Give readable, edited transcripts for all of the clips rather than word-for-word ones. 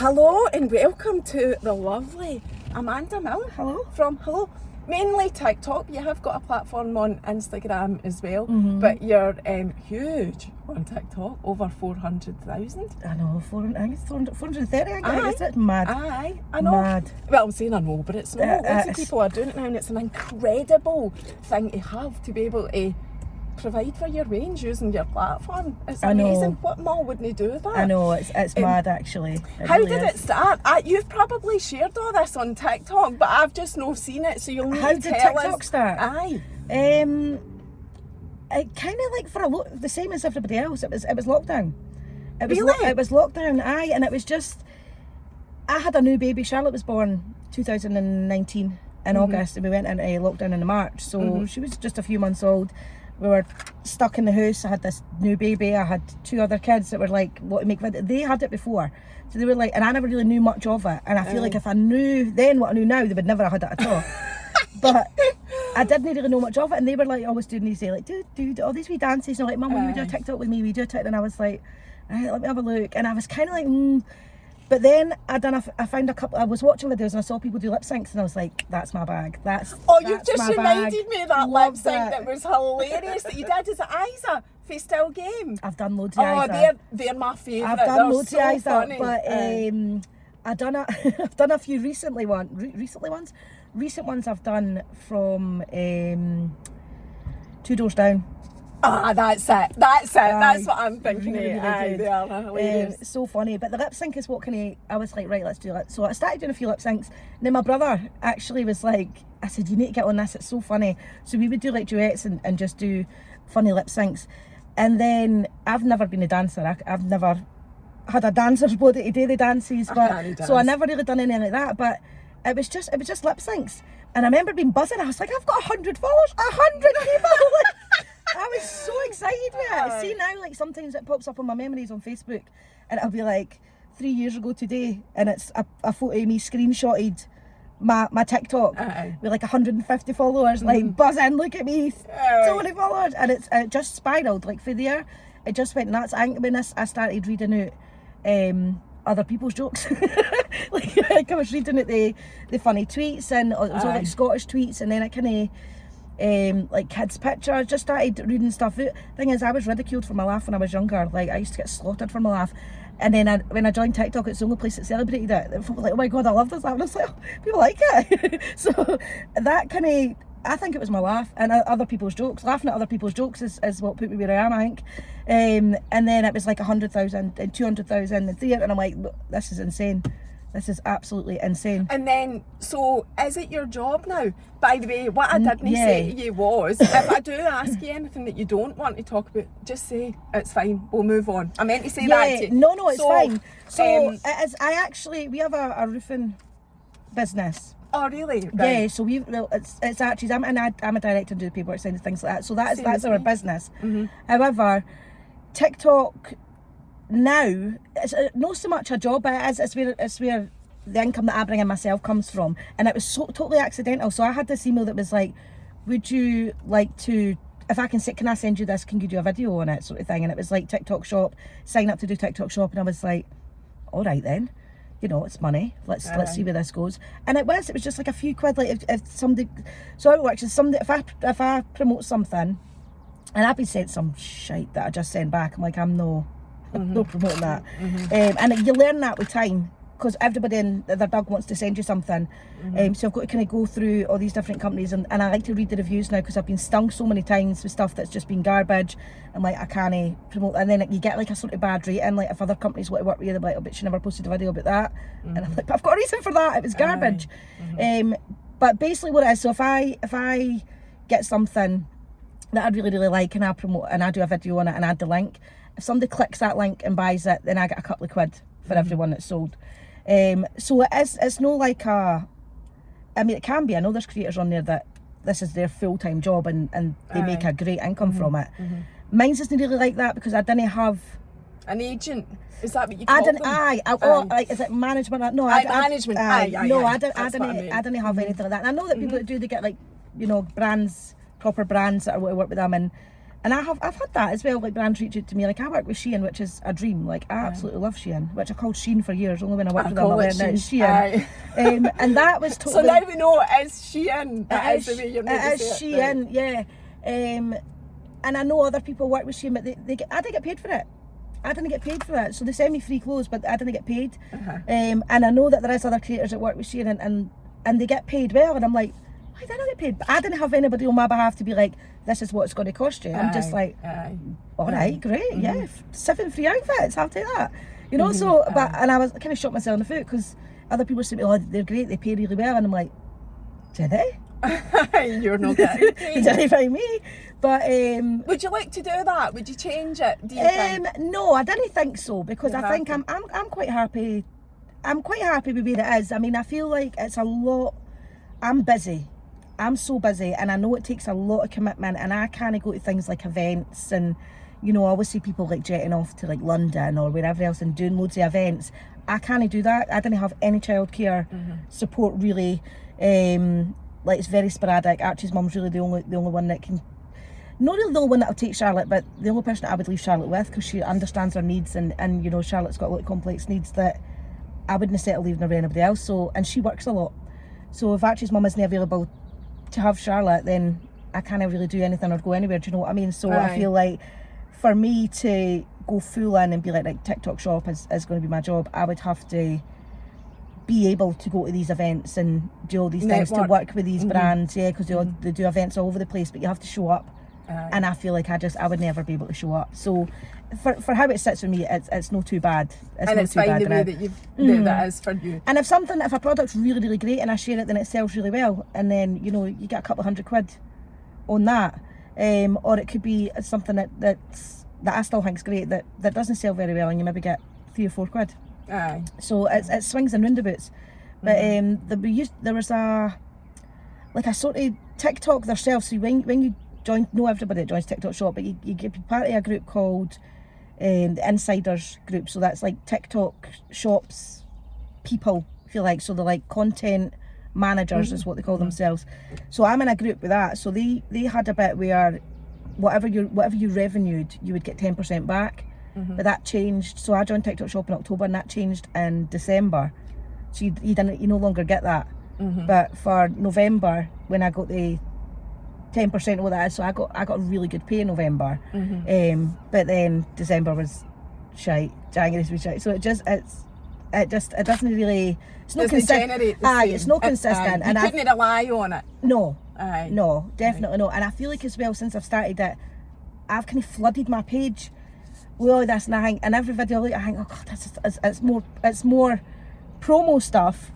Hello and welcome to the lovely Amanda Mill. Hello. From mainly TikTok. You have got a platform on Instagram as well, but you're huge on TikTok, over 400,000. I know, I think it's 430, I guess. Isn't it mad? Aye, I know. Mad. Well, I'm saying I know, but it's not. Lots of people are doing it now, and it's an incredible thing to have, to be able to provide for your range using your platform. It's amazing. What more wouldn't you do with that? I know, it's mad actually. How really did it start? You've probably shared all this on TikTok, but I've just not seen it, so you'll need How to did tell TikTok us. start? Aye. It kind of like the same as everybody else. It was lockdown. It was Really? It was lockdown, aye, and it was just, I had a new baby. Charlotte was born 2019 in August, and we went into lockdown in March, so she was just a few months old. We were stuck in the house. I had this new baby. I had two other kids that were like, what to make videos. They had it before. So they were like, and I never really knew much of it. And I feel like if I knew then what I knew now, they would never have had it at all. But I didn't really know much of it. And they were like always doing these, like, do all these wee dances. And like, Mum, will you do a TikTok with me? We do a TikTok. And I was like, right, let me have a look. And I was kind of like, But then I found a couple, I was watching videos and I saw people do lip syncs and I was like, that's my bag. You've just reminded me of that lip sync that was hilarious that you did. Is it Isa for Still Game? I've done loads of Isa. Oh, they're my favourite. I've done loads so of Isa, funny. but I've done a few recent ones I've done from 2 Doors Down. That's it. That's what I'm thinking. Really, really Aye, good. they are hilarious. So funny. But the lip sync is what I was like, right, let's do it. So I started doing a few lip syncs. And then my brother actually was like, I said, you need to get on this, it's so funny. So we would do like duets and just do funny lip syncs. And then I've never been a dancer. I've never had a dancer's body to do the dances, so I never really done anything like that. But it was just lip syncs. And I remember being buzzing. I was like, I've got 100 followers, 100 people. I was so excited with it. See now, like sometimes it pops up on my memories on Facebook, and it'll be like 3 years ago today, and it's a photo of me screenshotted my TikTok with like 150 followers, like buzzing, look at me, so many followers, and it just spiraled like for there. It just went nuts. I think when I started reading out other people's jokes, like I was reading out the funny tweets, and it was all like Scottish tweets, and then it kind of like kids' pictures, just started reading stuff out. Thing is, I was ridiculed for my laugh when I was younger. Like I used to get slaughtered for my laugh, and then when I joined TikTok, it's the only place that celebrated it. People were like, oh my god, I love this laugh. And I was like, oh, people like it. So that kind of, I think it was my laugh and other people's jokes. Laughing at other people's jokes is what put me where I am, I think. And then it was like 100,000 and 200,000 and 300, and I'm like, this is insane. This is absolutely insane. And then, so is it your job now? By the way, what I didn't say to you was, if I do ask you anything that you don't want to talk about, just say it's fine. We'll move on. I meant to say that to you. No, it's fine. So it is. We have a roofing business. Oh really? Right. Yeah. So it's actually I'm a director and do the paperwork side of things like that. So that's our business. However, TikTok now it's not so much a job, but it's where the income that I bring in myself comes from, and it was so totally accidental. So I had this email that was like, would you like to, if I can I send you this, can you do a video on it, sort of thing. And it was like TikTok shop, sign up to do TikTok shop, and I was like, all right then, you know, it's money, let's see where this goes. And it was just like a few quid. Like if somebody, so it works is somebody, if I promote something and I've been sent some shite that I just send back, I'm like, I'm no promoting that. And you learn that with time, because everybody in their dog wants to send you something. So I've got to kind of go through all these different companies, and I like to read the reviews now, because I've been stung so many times with stuff that's just been garbage. I'm like, I can't promote, and then you get like a sort of bad rating. Like if other companies want to work with you, they're like, oh, but she never posted a video about that. And I'm like, but I've got a reason for that, it was garbage. But basically what it is, so if I get something that I really, really like, and I promote and I do a video on it and add the link, if somebody clicks that link and buys it, then I get a couple of quid for everyone that's sold. So it's no like I mean, it can be. I know there's creators on there that this is their full-time job and they make a great income from it. Mine's isn't really like that, because I didn't have an agent. Is that what you call them? Like, is it management? No, management. I didn't have anything like that. And I know that people that do, they get like, you know, brands, proper brands that work with them, and And I've had that as well, like brands reach out to me. Like I work with Shein, which is a dream. Like I absolutely love Shein, which I called Shein for years. Only when I worked with them I learned that it's Shein. And that was totally... So now we know it is Shein. That is the way you're it is Shein, yeah. And I know other people work with Shein, but I didn't get paid for it. I didn't get paid for it. So they send me free clothes, but I didn't get paid. And I know that there is other creators that work with Shein and they get paid well. And I'm like, why did I not get paid? But I didn't have anybody on my behalf to be like, this is what it's going to cost you. I'm just like, all right, great, yeah. 7 free outfits, I'll take that. You know, so, and I was kind of shot myself in the foot because other people say, oh, they're great, they pay really well. And I'm like, did they? You're not getting paid. Did they find me? But would you like to do that? Would you change it? Do you think? No, I didn't think so because I think I'm quite happy. I'm quite happy with where it is. I mean, I feel like it's a lot. I'm busy. I'm so busy, and I know it takes a lot of commitment, and I can't go to things like events, and you know, I always see people like jetting off to like London or wherever else and doing loads of events. I can't do that. I didn't have any childcare support really. Like it's very sporadic. Archie's mum's really the only one that can, not really the only one that'll take Charlotte, but the only person that I would leave Charlotte with because she understands her needs, and you know, Charlotte's got a lot of complex needs that I wouldn't settle leaving her with anybody else. So, and she works a lot. So if Archie's mum isn't available to have Charlotte, then I can't really do anything or go anywhere, do you know what I mean? So I feel like for me to go full in and be like TikTok shop is going to be my job, I would have to be able to go to these events and do all these things to work with these brands, because they do events all over the place, but you have to show up. And I feel like I would never be able to show up. So for how it sits with me, it's not too bad. It's fine the way that that is for you. And if a product's really, really great and I share it, then it sells really well. And then, you know, you get a couple of £100 on that. Or it could be something that I still think's great that doesn't sell very well, and you maybe get £3 or £4. Aye. So it swings and roundabouts. But there was a sort of TikTok themselves. So when you join, no everybody that joins TikTok shop, but you get part of a group called the Insiders group. So that's like TikTok shops people, if you like. So they're like content managers is what they call themselves. So I'm in a group with that. So they had a bit where whatever you revenued, you would get 10% back. But that changed. So I joined TikTok shop in October, and that changed in December. So you no longer get that. But for November, when I got the 10% of what that is, so I got really good pay in November. But then December was shite, January was shite. So it doesn't really. It's not consistent. It's not consistent. You couldn't rely on it. No. No, definitely not. And I feel like as well, since I've started it, I've kind of flooded my page with all this, and every video I think, oh god, it's more promo stuff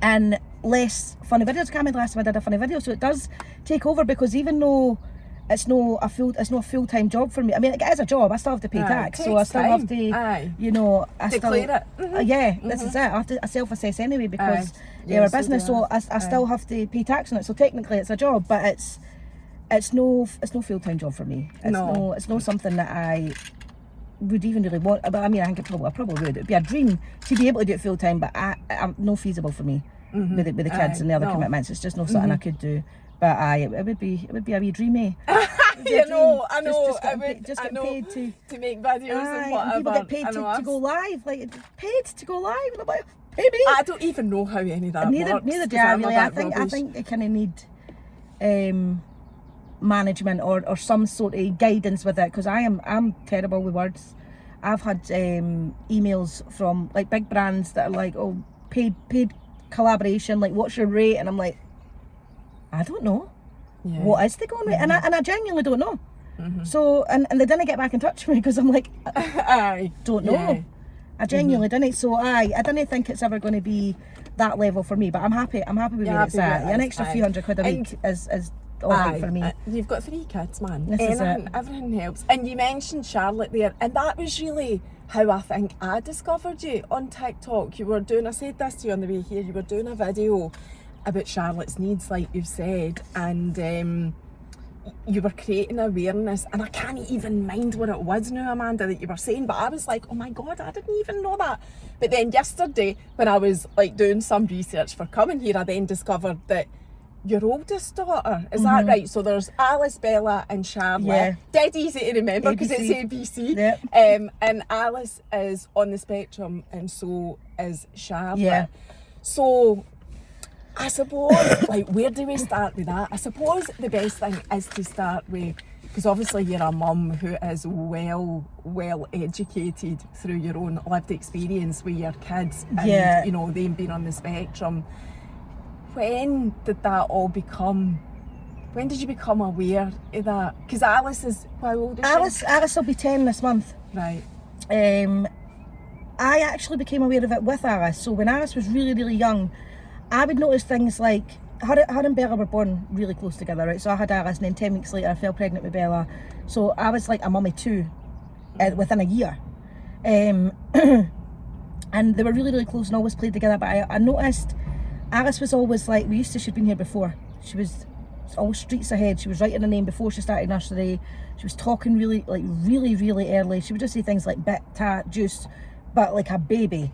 and less funny videos. I can't remember the last time I did a funny video, so it does take over, because even though it's not a full-time job for me, I mean, it is a job, I still have to pay tax, so I still have to, you know, declare it. This is it. I have to self-assess anyway, because we're a business, so I still have to pay tax on it. So technically it's a job, but it's no full-time job for me. It's not something that I would even really want. But I mean, I think I probably would. It'd be a dream to be able to do it full-time, but I'm not feasible for me with the kids and the other commitments. It's just not something I could do. But it would be a wee dream, eh? I know. Just get paid to make videos and whatever. People get paid to go live, like paid to go live, and I'm like, pay me. I don't even know how any of that works. Neither do I really. I think I kind of need management or some sort of guidance with it, because I'm terrible with words. I've had emails from like big brands that are like, oh, paid collaboration, like what's your rate, and I'm like, I don't know. What is the going rate? And I genuinely don't know. So and they didn't get back in touch with me, because I'm like, I don't know. I genuinely didn't. So I didn't think it's ever going to be that level for me, but I'm happy with where it's at. An extra few £100 a week is all right for me. You've got 3 kids, man. Everything helps. And you mentioned Charlotte there, and that was really how I think I discovered you on TikTok. I said this to you on the way here, you were doing a video about Charlotte's needs, like you've said, and you were creating awareness, and I can't even mind what it was now, Amanda, that you were saying, but I was like, oh my god, I didn't even know that. But then yesterday, when I was like doing some research for coming here, I then discovered that your oldest daughter. Is that right? So there's Alice, Bella and Charlotte. Yeah. Dead easy to remember because it's ABC. ABC. Yep. And Alice is on the spectrum and so is Charlotte. Yeah. So I suppose, like, where do we start with that? I suppose the best thing is to start with, because obviously you're a mum who is well educated through your own lived experience with your kids and, you know, them being on the spectrum. When did that all become, when did you become aware of that? Because Alice is, how old is she? Alice will be 10 this month. Right. I actually became aware of it with Alice. So when Alice was really, really young, I would notice things like, her and Bella were born really close together, right? So I had Alice and then 10 weeks later I fell pregnant with Bella. So I was like a mummy too within a year. And they were really, really close and always played together. But I noticed Alice was always like, she'd been here before. She was always streets ahead. She was writing her name before she started nursery. She was talking really early. She would just say things like bit, tat, juice, but like a baby.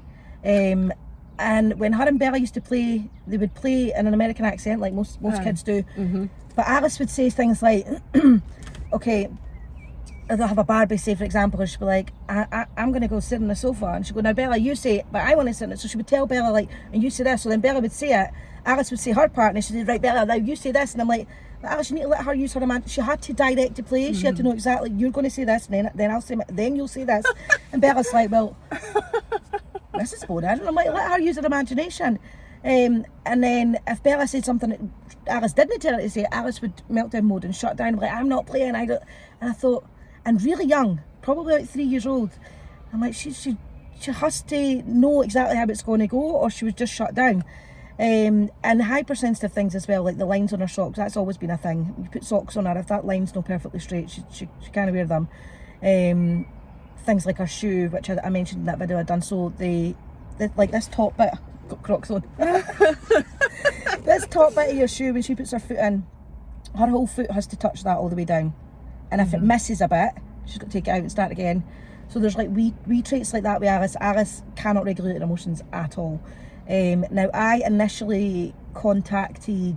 And when her and Bella used to play, they would play in an American accent like most kids do. But Alice would say things like, okay, they'll have a Barbie, say for example, and she'd be like, I'm going to go sit on the sofa. And she'd go, now Bella, you say it, but I want to sit on it. So she would tell Bella, like, and you say this. So then Bella would say it. Alice would say her part, and she'd say, right, Bella, now you say this. And I'm like, but Alice, you need to let her use her imagination. She had to direct the play. She had to know exactly, you're going to say this, and then I'll say, then you'll say this. And Bella's like, well, this is boring. And I'm like, let her use her imagination. And then if Bella said something that Alice didn't tell her to say, Alice would meltdown mode and shut down and be like, I'm not playing. And I thought, and really young, probably about 3 years old, I'm like, she has to know exactly how it's going to go, or she would just shut down. And hypersensitive things as well, like the lines on her socks, that's always been a thing. You put socks on her, if that line's not perfectly straight, she can't wear them. Things like her shoe, which I mentioned in that video I'd done. So like this top bit, got Crocs on. This top bit of your shoe, when she puts her foot in, her whole foot has to touch that all the way down. And if it misses a bit, she's got to take it out and start again. So there's like wee traits like that with Alice. Alice cannot regulate her emotions at all. Now I initially contacted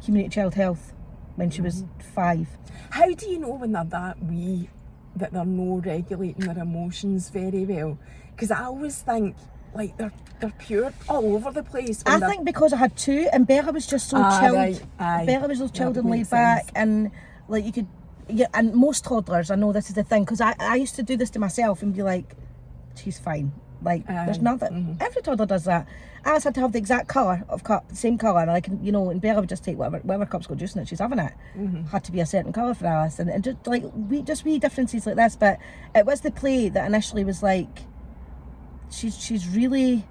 Community Child Health when she was 5. How do you know when they're that wee that they're not regulating their emotions very well? Because I always think like they're pure all over the place. I think because I had 2 and Bella was just so chilled. Right. Aye. Bella was so chilled and laid sense. back, and like you could, and most toddlers, I know this is the thing, because I used to do this to myself and be like, she's fine. Like there's nothing. Every toddler does that. Alice had to have the exact colour of cup, the same colour, like, you know, and Bella would just take whatever cup's got juice in it, she's having it. Had to be a certain colour for Alice, and just like wee differences like this. But it was the play that initially was like, she's really,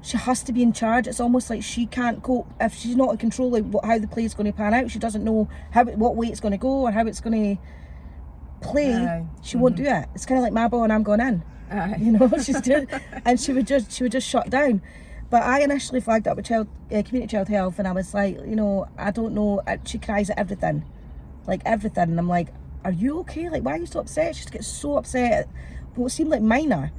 she has to be in charge. It's almost like she can't cope if she's not in control of how the play is going to pan out. She doesn't know what way it's going to go or how it's going to play. She won't do it. It's kind of like my ball and I'm going in. You know, she's doing, and she would just shut down. But I initially flagged up with Community Child Health, and I was like, you know, I don't know. She cries at everything, like everything, and I'm like, are you okay? Like, why are you so upset? She just gets so upset at what seemed like minor.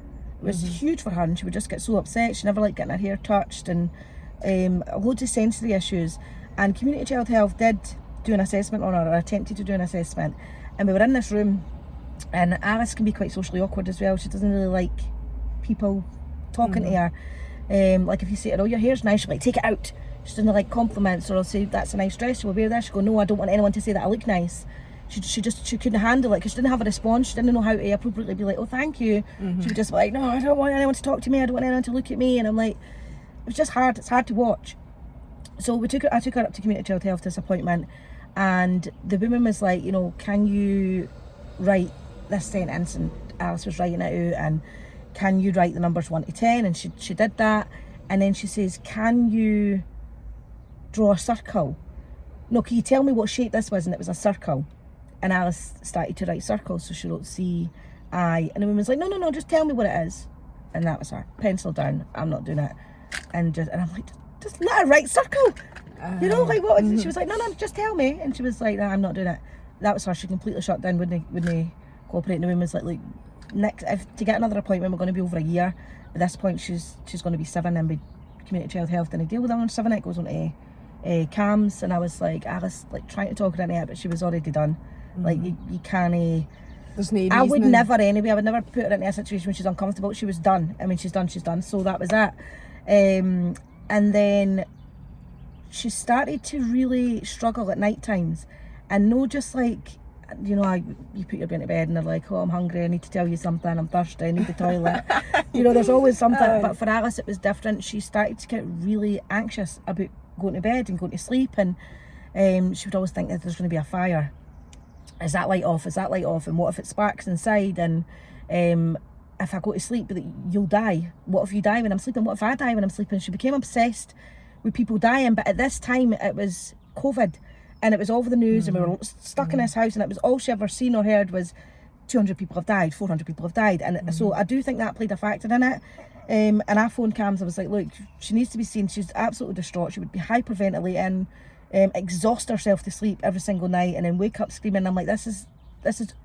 It was huge for her, and she would just get so upset. She never liked getting her hair touched, and loads of sensory issues. And Community Child Health did do an assessment on her, or attempted to do an assessment, and we were in this room. And Alice can be quite socially awkward as well. She doesn't really like people talking to her. Like if you say to her, oh, your hair's nice, she'll like, take it out. She doesn't like compliments, or I'll say, that's a nice dress, she'll wear this. She'll go, no, I don't want anyone to say that I look nice. She couldn't handle it because she didn't have a response. She didn't know how to appropriately be like, oh, thank you. She would just be like, no, I don't want anyone to talk to me, I don't want anyone to look at me. And I'm like, it was just hard. It's hard to watch. So I took her up to Community Child Health, this appointment, and the woman was like, you know, can you write this sentence? And Alice was writing it out, and can you write the numbers 1 to 10? And she did that, and then she says, can you draw a circle? No, can you tell me what shape this was? And it was a circle. And Alice started to write circles, so she wrote C-I, and the woman was like, no, just tell me what it is. And that was her. Pencil down, I'm not doing it. And I'm like, just let her write circle. You know, like what? She was like, no, just tell me. And she was like, no, I'm not doing it. That was her. She completely shut down, wouldn't cooperate. And the woman was like, next, to get another appointment, we're going to be over a year. At this point, she's going to be 7, and with Community Child Health, and I deal with her on 7, it goes on to cams, and I was like, Alice, like trying to talk her into it, but she was already done. Like you can't. There's no I would reasoning. never anyway. I would never put her into a situation where she's uncomfortable. She was done. I mean, she's done. So that was it. And then she started to really struggle at night times, and no, just like, you know, you put your baby to bed and they're like, oh, I'm hungry, I need to tell you something, I'm thirsty, I need the toilet. You know, there's always something. But for Alice it was different. She started to get really anxious about going to bed and going to sleep, and she would always think that there's going to be a fire. Is that light off? And what if it sparks inside? And if I go to sleep, you'll die. What if you die when I'm sleeping? What if I die when I'm sleeping? She became obsessed with people dying. But at this time it was COVID, and it was all over the news, and we were stuck in this house, and it was all she ever seen or heard was 200 people have died, 400 people have died. And so I do think that played a factor in it. And I phoned Cams. I was like, look, she needs to be seen. She's absolutely distraught. She would be hyperventilating, exhaust herself to sleep every single night, and then wake up screaming. I'm like, this is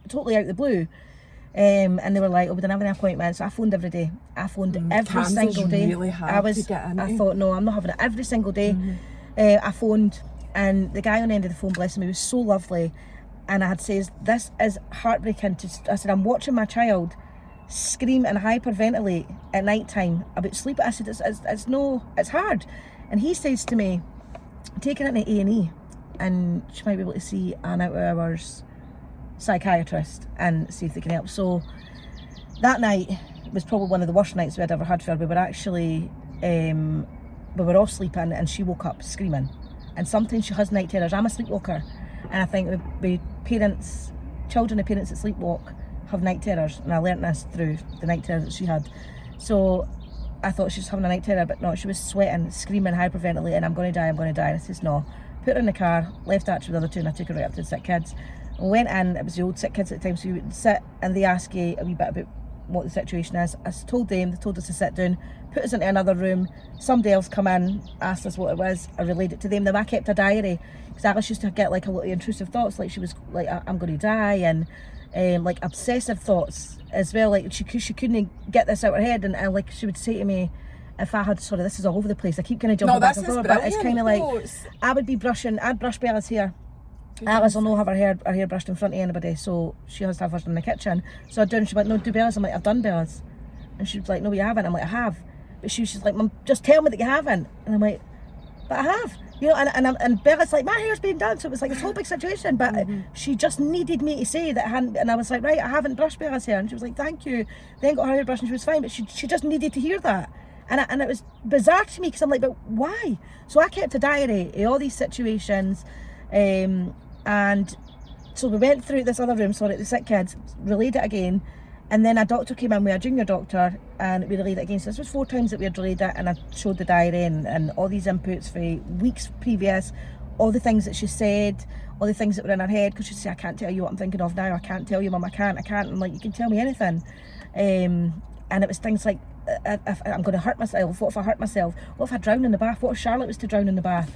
totally out of the blue. And they were like, oh, we didn't have any appointments. So I phoned every day. I phoned every single day. Really hard to get into. I thought, no, I'm not having it every single day. I phoned, and the guy on the end of the phone, bless him, he was so lovely. And I had says, this is heartbreaking. I said, I'm watching my child scream and hyperventilate at night time about sleep. I said, it's hard. And he says to me, take her into A&E, and she might be able to see an out of hours psychiatrist and see if they can help. So that night was probably one of the worst nights we had ever had for her. We were actually we were all sleeping, and she woke up screaming. And sometimes she has night terrors. I'm a sleepwalker, and I think children of parents that sleepwalk have night terrors, and I learnt this through the night terrors that she had. So I thought she was having a night terror, but no, she was sweating, screaming, hyperventilating, I'm going to die. And I says, no. Put her in the car, left Archie with the other two, and I took her right up to the sick kids. We went in, it was the old sick kids at the time, so you would sit and they ask you a wee bit about what the situation is. I told them, they told us to sit down, put us into another room. Somebody else come in, asked us what it was, I relayed it to them. Then I kept a diary, because Alice used to get like a lot of intrusive thoughts, like she was like, I'm going to die, and like obsessive thoughts as well. Like she couldn't get this out of her head, and like she would say to me, if I had, sorry, this is all over the place, I keep kind of jumping back and forth, but it's kind of like, I'd brush Bella's hair. Alice will not have her hair brushed in front of anybody, so she has to have hers in the kitchen. So I'd do, and she went, no, do Bella's. I'm like, I've done Bella's. And she was like, no, you haven't. I'm like, I have. But she's like, Mum, just tell me that you haven't. And I'm like, but I have. You know, and Bella's like, my hair's been done. So it was like this whole big situation, but she just needed me to say that I hadn't. And I was like, right, I haven't brushed Bella's hair. And she was like, thank you. Then got her hair brushed and she was fine, but she just needed to hear that. And it was bizarre to me, because I'm like, but why? So I kept a diary of all these situations, and so we went through this other room, the sick kids, relayed it again, and then a doctor came in with a junior doctor, and we relayed it again. So this was 4 times that we had relayed it, and I showed the diary and all these inputs for weeks previous, all the things that she said, all the things that were in her head, because she'd say, I can't tell you what I'm thinking of now, I can't tell you, Mum, I can't. I'm like, you can tell me anything. And it was things like, if I'm going to hurt myself, what if I hurt myself? What if I drown in the bath? What if Charlotte was to drown in the bath?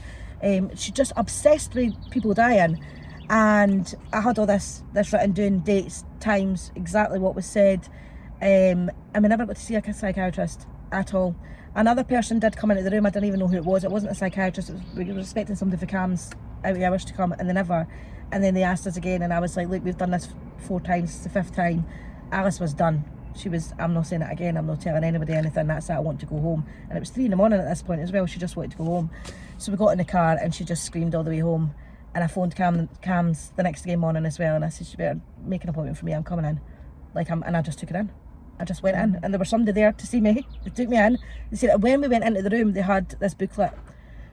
She just obsessed with people dying. And I had all this written down, dates, times, exactly what was said. And we never got to see a psychiatrist at all. Another person did come into the room, I didn't even know who it was. It wasn't a psychiatrist, we were expecting somebody for Cam's out of hours to come, and they never. And then they asked us again, and I was like, look, we've done this 4 times, it's the 5th time. Alice was done. She was, I'm not saying it again, I'm not telling anybody anything, that's it, I want to go home. And it was 3 in the morning at this point as well, she just wanted to go home. So we got in the car, and she just screamed all the way home. And I phoned Cam's the next day morning as well, and I said, you better make an appointment for me, I'm coming in. And I just took her in. I just went in, and there was somebody there to see me. They took me in. They said that when we went into the room, they had this booklet.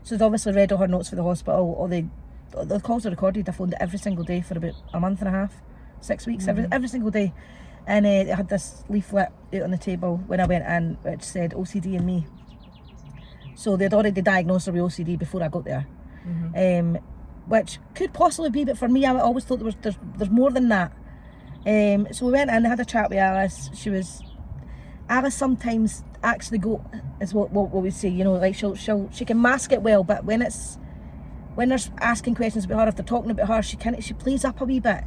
So they'd obviously read all her notes for the hospital, all the calls are recorded. I phoned it every single day for about a month and a half, 6 weeks, every single day. And they had this leaflet out on the table when I went in, which said OCD in me. So they'd already diagnosed her with OCD before I got there. Which could possibly be, but for me, I always thought there's more than that. So we went in, had a chat with Alice. Alice sometimes acts the goat, is what we say, you know, like she can mask it well, but when they're asking questions about her, if they're talking about her, she plays up a wee bit.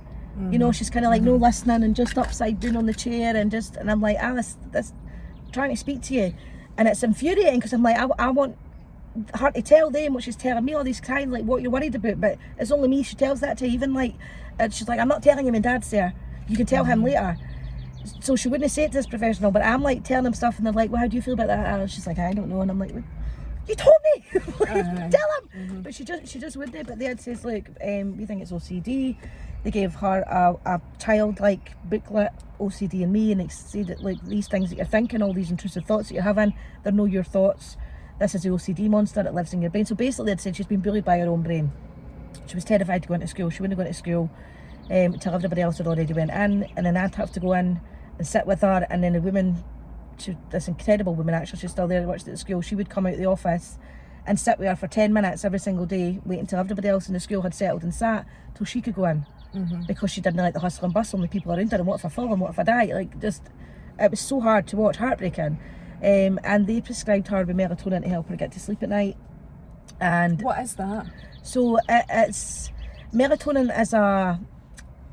You know, she's kind of like no listening and just upside down on the chair, and I'm like, Alice, this trying to speak to you, and it's infuriating, because I'm like, I want her to tell them what she's telling me all these times, like what you're worried about, but it's only me she tells that to. Even like, and she's like, I'm not telling him and Dad's there, you can tell him later. So she wouldn't say it to this professional, but I'm like telling them stuff and they're like, well, how do you feel about that? And she's like, I don't know. And I'm like, you told me. Like, tell him. But she just wouldn't. But they had says, look, we think it's OCD. They gave her a childlike booklet, OCD and Me, and they said that like these things that you're thinking, all these intrusive thoughts that you're having, they're not your thoughts. This is the OCD monster that lives in your brain. So basically they'd said she's been bullied by her own brain. She was terrified to go into school. She wouldn't go into school till everybody else had already went in, and then I'd have to go in and sit with her, and then the woman, this incredible woman actually, she's still there, works at the school, she would come out of the office and sit with her for 10 minutes every single day, waiting until everybody else in the school had settled and sat till she could go in, because she didn't like the hustle and bustle and the people around her, and what if I fall and what if I die, like just, it was so hard to watch, heartbreaking. And they prescribed her with melatonin to help her get to sleep at night. And what is that? So it's melatonin is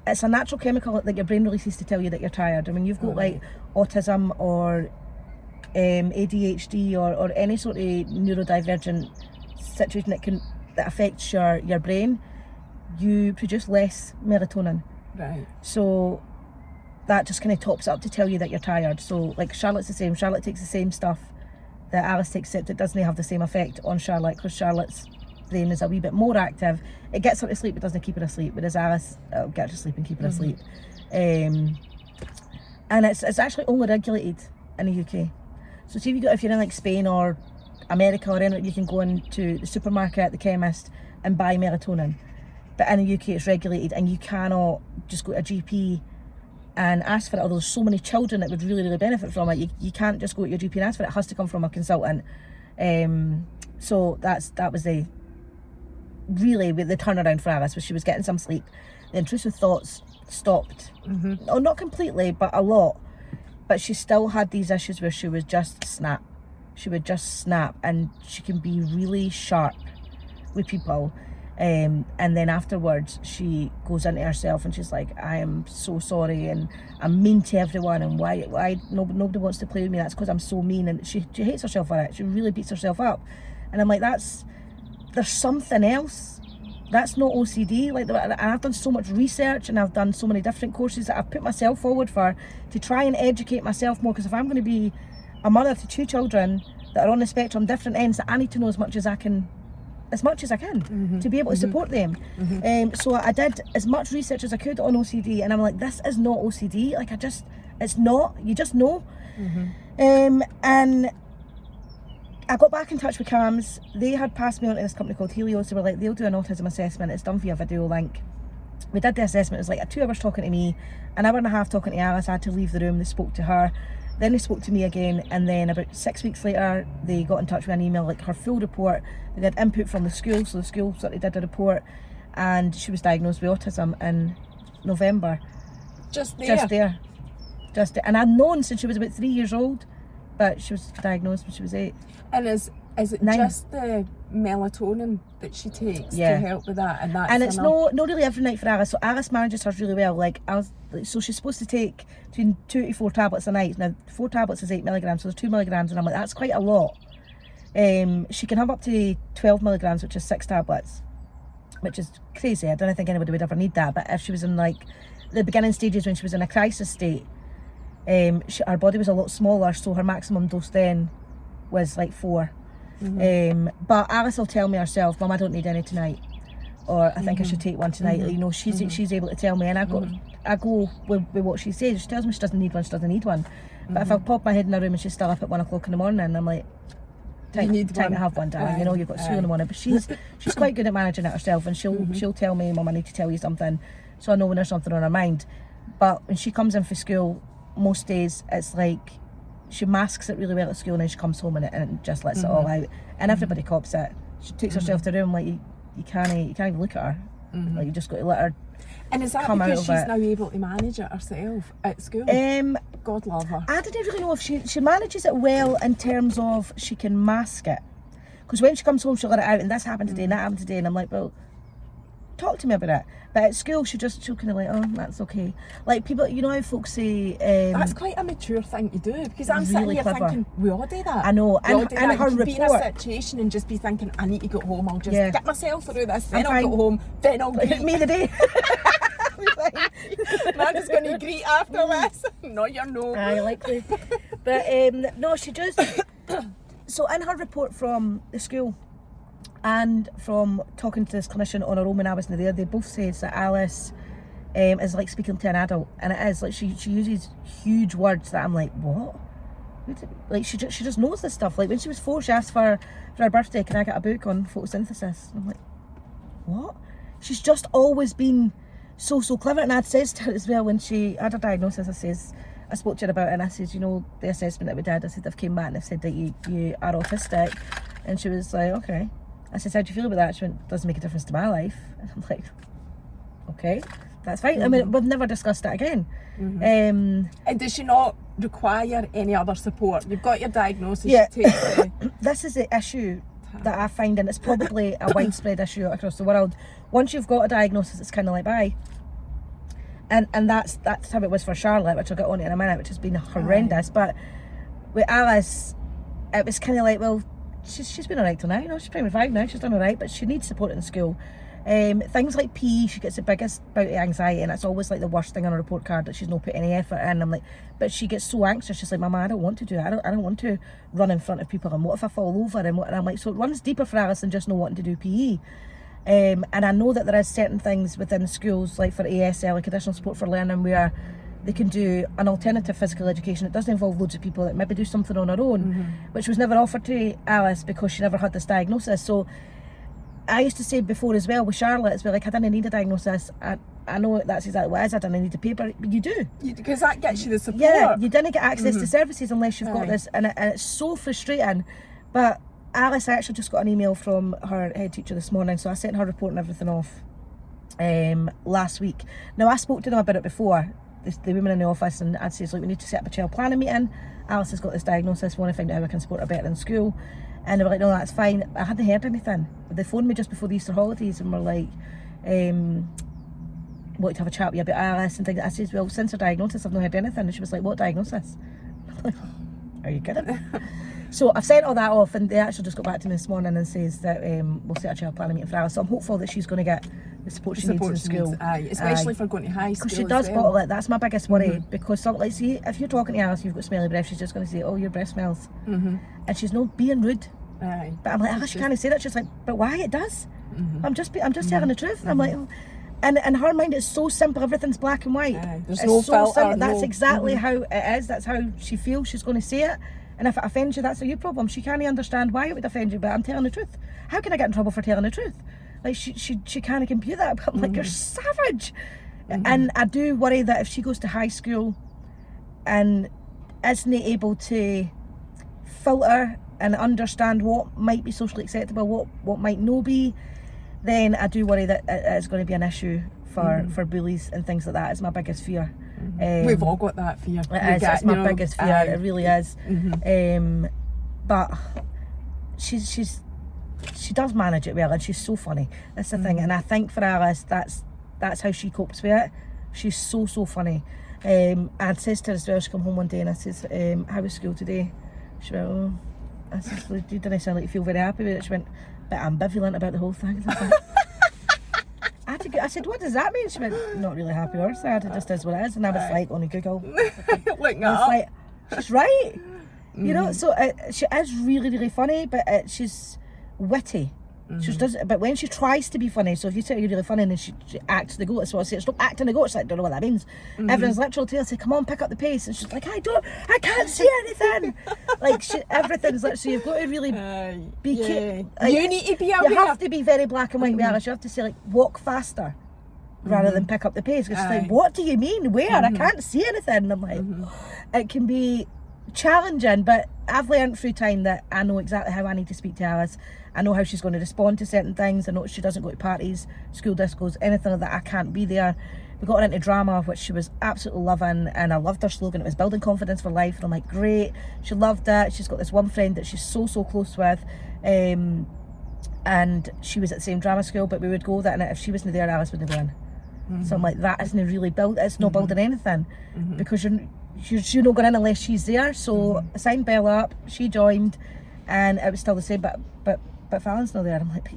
it's a natural chemical that your brain releases to tell you that you're tired. I mean, you've got like autism or ADHD or any sort of neurodivergent situation that affects your brain, you produce less melatonin. Right. So that just kind of tops it up to tell you that you're tired. So like Charlotte's the same. Charlotte takes the same stuff that Alice takes, except it doesn't have the same effect on Charlotte because Charlotte's brain is a wee bit more active. It gets her to sleep, it doesn't keep her asleep, whereas Alice, it'll get her to sleep and keep her asleep. And it's actually only regulated in the UK. So see if you're in like Spain or America or anywhere, you can go into the supermarket, the chemist, and buy melatonin. But in the UK it's regulated, and you cannot just go to a GP and ask for it, although there's so many children that would really, really benefit from it. You can't just go to your GP and ask for it. It has to come from a consultant. So that was the turnaround for Alice, was she was getting some sleep. The intrusive thoughts stopped. Oh, not completely, but a lot. But she still had these issues where she would just snap. She would just snap, and she can be really sharp with people. And then afterwards she goes into herself and she's like, I am so sorry and I'm mean to everyone, and why nobody wants to play with me, that's because I'm so mean. And she hates herself for it. She really beats herself up. And I'm like, there's something else. That's not OCD. Like, and I've done so much research and I've done so many different courses that I've put myself forward for to try and educate myself more, because if I'm going to be a mother to 2 children that are on the spectrum, different ends, that I need to know as much as I can to be able to support them. So I did as much research as I could on OCD, and I'm like, this is not OCD. Like, it's not, you just know. And I got back in touch with CAMS. They had passed me on to this company called Helios. They were like, they'll do an autism assessment, it's done via video link. We did the assessment. It was like 2 hours talking to me, an hour and a half talking to Alice. I had to leave the room. They spoke to her, then they spoke to me again, and then about 6 weeks later they got in touch with an email, like her full report. They had input from the school, so the school sort of did a report, and she was diagnosed with autism in November. Just there. And I'd known since she was about 3 years old, but she was diagnosed when she was 8. And is it 9. Just the melatonin that she takes to help with that? And it's not really every night for Alice. So Alice manages hers really well. So she's supposed to take between 2 to 4 tablets a night. Now 4 tablets is 8 milligrams, so there's 2 milligrams, and I'm like, that's quite a lot. She can have up to 12 milligrams, which is 6 tablets, which is crazy. I don't think anybody would ever need that. But if she was in like the beginning stages, when she was in a crisis state, her body was a lot smaller, so her maximum dose then was like 4. But Alice will tell me herself, Mum, I don't need any tonight, or I think I should take one tonight. You know, she's able to tell me, and I go with what she says. She tells me she doesn't need one, But if I pop my head in her room and she's still up at 1 o'clock in the morning, I'm like, time to have one, darling. You know, you've got school in the morning. But she's quite good at managing it herself, and she'll tell me, Mum, I need to tell you something, so I know when there's something on her mind. But when she comes in for school, most days it's like she masks it really well at school, and then she comes home and just lets it all out, and everybody cops it. She takes herself to the room, like you can't even look at her. Like, you just got to let her. And is that because she's now able to manage it herself at school? God love her. I didn't really know if she manages it well in terms of she can mask it, because when she comes home she'll let it out, and this happened today and that happened today, and I'm like, well, talk to me about it. But at school, she'll kind of like, oh, that's okay. Like people, you know how folks say... that's quite a mature thing to do, because I'm really sitting here clever. thinking, we all do that. I know, we all and do her that. You can be in a report... situation and just be thinking, I need to go home, I'll just Yeah. get myself through this, I'm then I'll fine. go home, then I'll greet. Me the day. I'm just going to greet after this. No, you're no. Aye, likely. But no, she just... So in her report from the school and from talking to this clinician on her own when I wasn't there, they both said that Alice is like speaking to an adult, and it is like she uses huge words that I'm like, what? Like she just knows this stuff. Like when she was 4, she asked for her birthday, can I get a book on photosynthesis? And I'm like, what? She's just always been so clever. And I'd said to her as well when she had her diagnosis, I spoke to her about it, and I said, you know, the assessment that we did, I said, they've came back and they've said that you are autistic. And she was like, okay. I said, how do you feel about that? She went, doesn't make a difference to my life. And I'm like, okay, that's fine. Mm-hmm. I mean, we've never discussed it again. Mm-hmm. And does she not require any other support? You've got your diagnosis. Yeah. She takes it. This is the issue that I find, and it's probably a widespread issue across the world. Once you've got a diagnosis, it's kind of like, bye. And that's how it was for Charlotte, which I'll get on to in a minute, which has been horrendous. But with Alice, it was kind of like, well, she's been alright till now, you know, she's primary 5 now, she's done alright, but she needs support in school. Things like PE, she gets the biggest bout of anxiety, and it's always like the worst thing on a report card that she's not put any effort in. I'm like, but she gets so anxious, she's like, Mama, I don't want to do it. I don't want to run in front of people, and what if I fall over, and I'm like, so it runs deeper for Alice than just not wanting to do PE. And I know that there is certain things within schools, like for ASL, like additional support for learning, where they can do an alternative physical education. It doesn't involve loads of people that maybe do something on their own, which was never offered to Alice because she never had this diagnosis. So I used to say before as well with Charlotte, as well, like, I didn't need a diagnosis. I know that's exactly what it is. I didn't need a paper, but you do. Because that gets you the support. Yeah, you didn't get access to services unless you've got this, and it's so frustrating. But Alice, I actually just got an email from her head teacher this morning, so I sent her report and everything off last week. Now, I spoke to them about it before, the women in the office, and I'd say, like, we need to set up a child planning meeting. Alice has got this diagnosis, we want to find out how we can support her better in school. And they were like, no, that's fine. I hadn't heard anything. They phoned me just before the Easter holidays and were like, wanted to have a chat with you about Alice and things. I said, well, since her diagnosis, I've not heard anything. And she was like, what diagnosis? I'm like, are you kidding? So I've sent all that off, and they actually just got back to me this morning and says that we'll set a child planning meeting for Alice. So I'm hopeful that she's going to get the support she needs in school. Especially for going to high school. Because she does bottle it. That's my biggest worry. Because, like, see, if you're talking to Alice, you've got smelly breath, she's just going to say, oh, your breath smells. And she's not being rude. But I'm like, Alice, you can't say that. She's like, but why? It does. I'm just telling the truth. And I'm like, oh. And in her mind, it's so simple. Everything's black and white. There's it's no so filter, simple. no. That's exactly how it is. That's how she feels. She's going to say it. And if it offends you, that's a you problem. She can't understand why it would offend you, but I'm telling the truth. How can I get in trouble for telling the truth? Like, she can't compute that. But I'm like, you're savage. And I do worry that if she goes to high school and isn't able to filter and understand what might be socially acceptable, what might not be, then I do worry that it is going to be an issue for bullies and things like that. It's my biggest fear. We've all got that fear. It's my biggest fear. It really is. But she does manage it well, and she's so funny. That's the thing. And I think for Alice, that's how she copes with it. She's so funny. I says to her as well, she come home one day and I says, how was school today? She went, oh. I said, well, you didn't sound like you feel very happy with it. She went, but ambivalent about the whole thing. I said, what does that mean? She went, not really happy or sad, it just is what it is. And I was like, on Google. Looking I was up. like, she's right. You know, so she is really funny, but she's witty. She does, but when she tries to be funny, so if you say you're really funny and then she acts the goat, that's what I say, stop acting the goat. She's like, don't know what that means. Everyone's literal to her, say, come on, pick up the pace. And she's like, I can't see anything. Like, everything's like, so you've got to really be like, you need to be aware. You have to be very black and white with Alice. You have to say, like, walk faster rather than pick up the pace. Because she's like, what do you mean? Where? I can't see anything. And I'm like, it can be challenging, but I've learned through time that I know exactly how I need to speak to Alice. I know how she's going to respond to certain things. I know she doesn't go to parties, school discos, anything like that. I can't be there. We got her into drama, which she was absolutely loving, and I loved her slogan. It was building confidence for life, and I'm like, great. She loved it. She's got this one friend that she's so close with. and she was at the same drama school, but we would go that, and if she wasn't there, Alice wouldn't go in. So I'm like, that isn't really it's not building anything, because you're not going in unless she's there. So I signed Bella up, she joined, and it was still the same, but Fallon's not there. I'm like,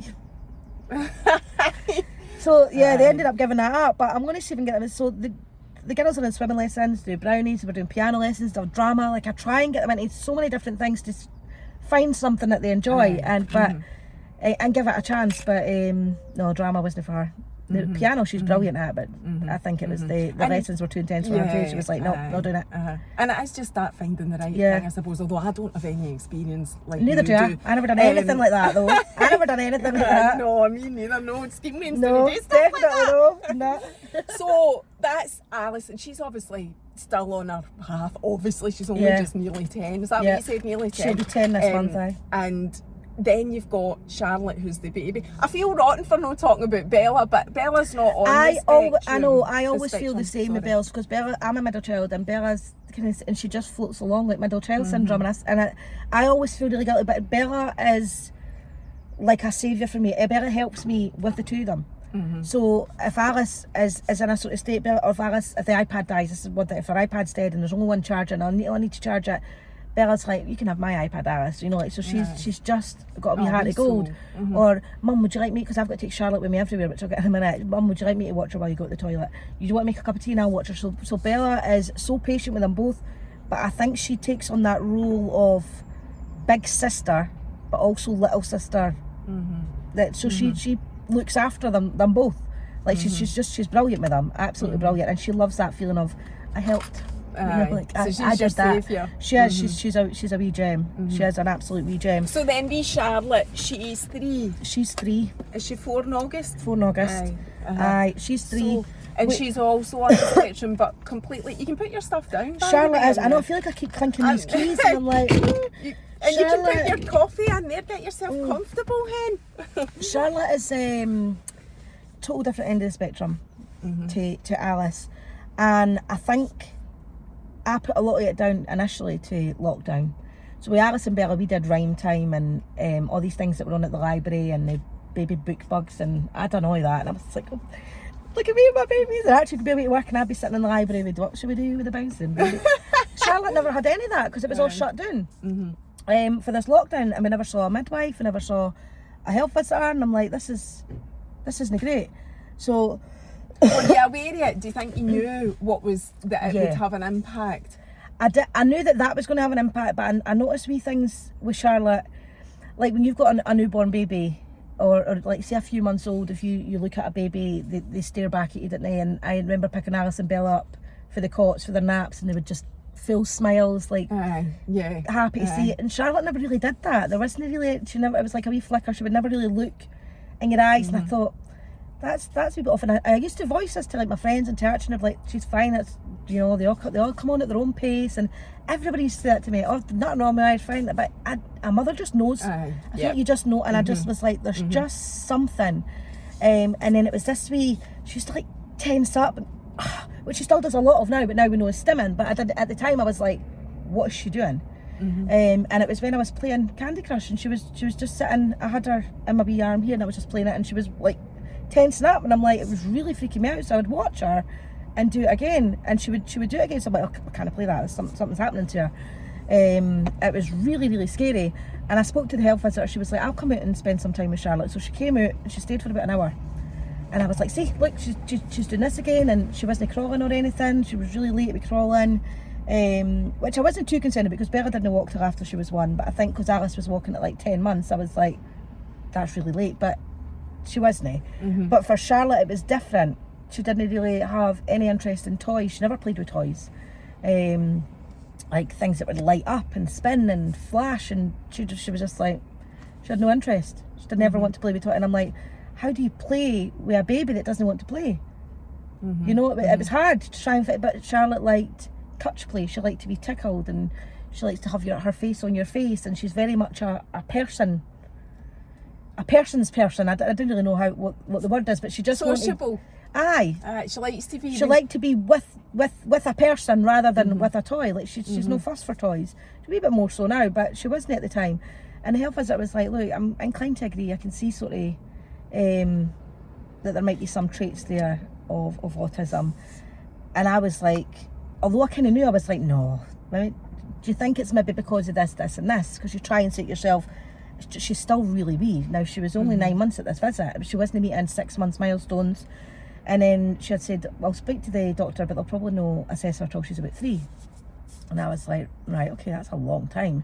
so yeah, they ended up giving that up, but I'm going to see if I can get them. So the girls are in swimming lessons, do brownies, we're doing piano lessons, do drama. Like, I try and get them into so many different things to find something that they enjoy, and give it a chance. But no, drama wasn't for her. The piano, she's brilliant at, but I think it was the lessons were too intense for her too. She was like, no, not doing it. And it is just that finding the right thing, I suppose, although I don't have any experience like neither you do I. I never done anything like that though. I never done anything like that. No, me neither. No, scheming, no, stuff like that. No. So that's Alice, and she's obviously still on her path. Obviously, she's only just nearly 10. Is that what you said? Nearly 10. She'll be 10 this month, aye. And then you've got Charlotte, who's the baby. I feel rotten for not talking about Bella, but Bella's not on the spectrum. I know, I always feel the same with Bella's, because Bella, I'm a middle child, and Bella's kind of, and she just floats along like middle child syndrome, and I always feel really guilty, but Bella is like a saviour for me. Bella helps me with the two of them. So if Alice is in a sort of state, or if the iPad dies, this is what, if her iPad's dead and there's only one charger and I need to charge it, Bella's like, you can have my iPad, Alice, you know, like, so she's just got a wee heart of gold. Or, Mum, would you like me, because I've got to take Charlotte with me everywhere, which I'll get in a minute, Mum, would you like me to watch her while you go to the toilet? You want to make a cup of tea and I'll watch her. So Bella is so patient with them both, but I think she takes on that role of big sister, but also little sister. She looks after them both. Like, she's brilliant with them, absolutely brilliant, and she loves that feeling of, I helped. You know, like, so I did that. Saviour. She is. She's a wee gem. She is an absolute wee gem. So then, wee Charlotte, she's 3. She's 3. Is she 4 in August? 4 in August. Aye, she's 3. So, and she's also on the spectrum, but completely. You can put your stuff down. Charlotte is. I know. I feel like I keep clinking these keys, and I'm like. And you can put your coffee in there. Get yourself comfortable, hen. Charlotte is total different end of the spectrum to Alice, and I think I put a lot of it down initially to lockdown. So with Alice and Bella, we did rhyme time and all these things that were on at the library, and the baby book bugs, and I done all of that. And I was like, oh, look at me and my babies. They're actually going to be able to work, and I'd be sitting in the library with, what should we do with the bouncing? Charlotte never had any of that because it was all shut down for this lockdown, and we never saw a midwife, we never saw a health visitor, and I'm like, this isn't great. So were you aware of it? Do you think you knew what was that it would have an impact? I knew that was going to have an impact, but I noticed wee things with Charlotte, like when you've got a newborn baby, or like say a few months old, if you look at a baby, they stare back at you, don't they? And I remember picking Alice and Bella up for the cots for their naps, and they would just full smiles, like happy to see it. And Charlotte never really did that. There wasn't really, it was like a wee flicker. She would never really look in your eyes, and I thought, that's a wee bit off. And I used to voice this to like my friends in church, and they're like, she's fine, it's, you know, they all come on at their own pace, and everybody used to say that to me, oh, nothing wrong with my eyes, fine, but a mother just knows. I feel like you just know, and I just was like, there's just something. And then it was this wee, she used to like tense up, and, which she still does a lot of now, but now we know it's stimming, but at the time I was like, what is she doing? And it was when I was playing Candy Crush, and she was just sitting, I had her in my wee arm here, and I was just playing it, and she was like tensing up, and I'm like, it was really freaking me out. So I would watch her and do it again, and she would do it again. So I'm like, oh, I can't play that, something's happening to her. It was really, really scary. And I spoke to the health visitor. She was like, I'll come out and spend some time with Charlotte. So she came out and she stayed for about an hour, and I was like, see, look, she's doing this again, and she wasn't crawling or anything. She was really late with crawling, which I wasn't too concerned about, because Bella didn't walk till after she was 1, but I think because Alice was walking at like 10 months, I was like, that's really late, but she wasn't. But for Charlotte it was different. She didn't really have any interest in toys. She never played with toys, like things that would light up and spin and flash, and she was just like, she had no interest. She didn't ever want to play with toys. And I'm like, how do you play with a baby that doesn't want to play? You know, it was hard to try and fit, but Charlotte liked touch play. She liked to be tickled, and she likes to have her face on your face, and she's very much a person's person. I don't really know what the word is, but she just sociable. She likes to be. She liked to be with a person rather than with a toy. Like she's no fuss for toys. She's a wee bit more so now, but she wasn't at the time. And the health visitor was like, look, I'm inclined to agree. I can see sort of that there might be some traits there of autism. And I was like, although I kind of knew, I was like, no. I mean, do you think it's maybe because of this, this and this? Because you try and say to yourself, she's still really wee. Now, she was only 9 months at this visit. She wasn't meeting 6 months milestones. And then she had said, I'll speak to the doctor, but they'll probably no assess her till she's about 3. And I was like, right, okay, that's a long time.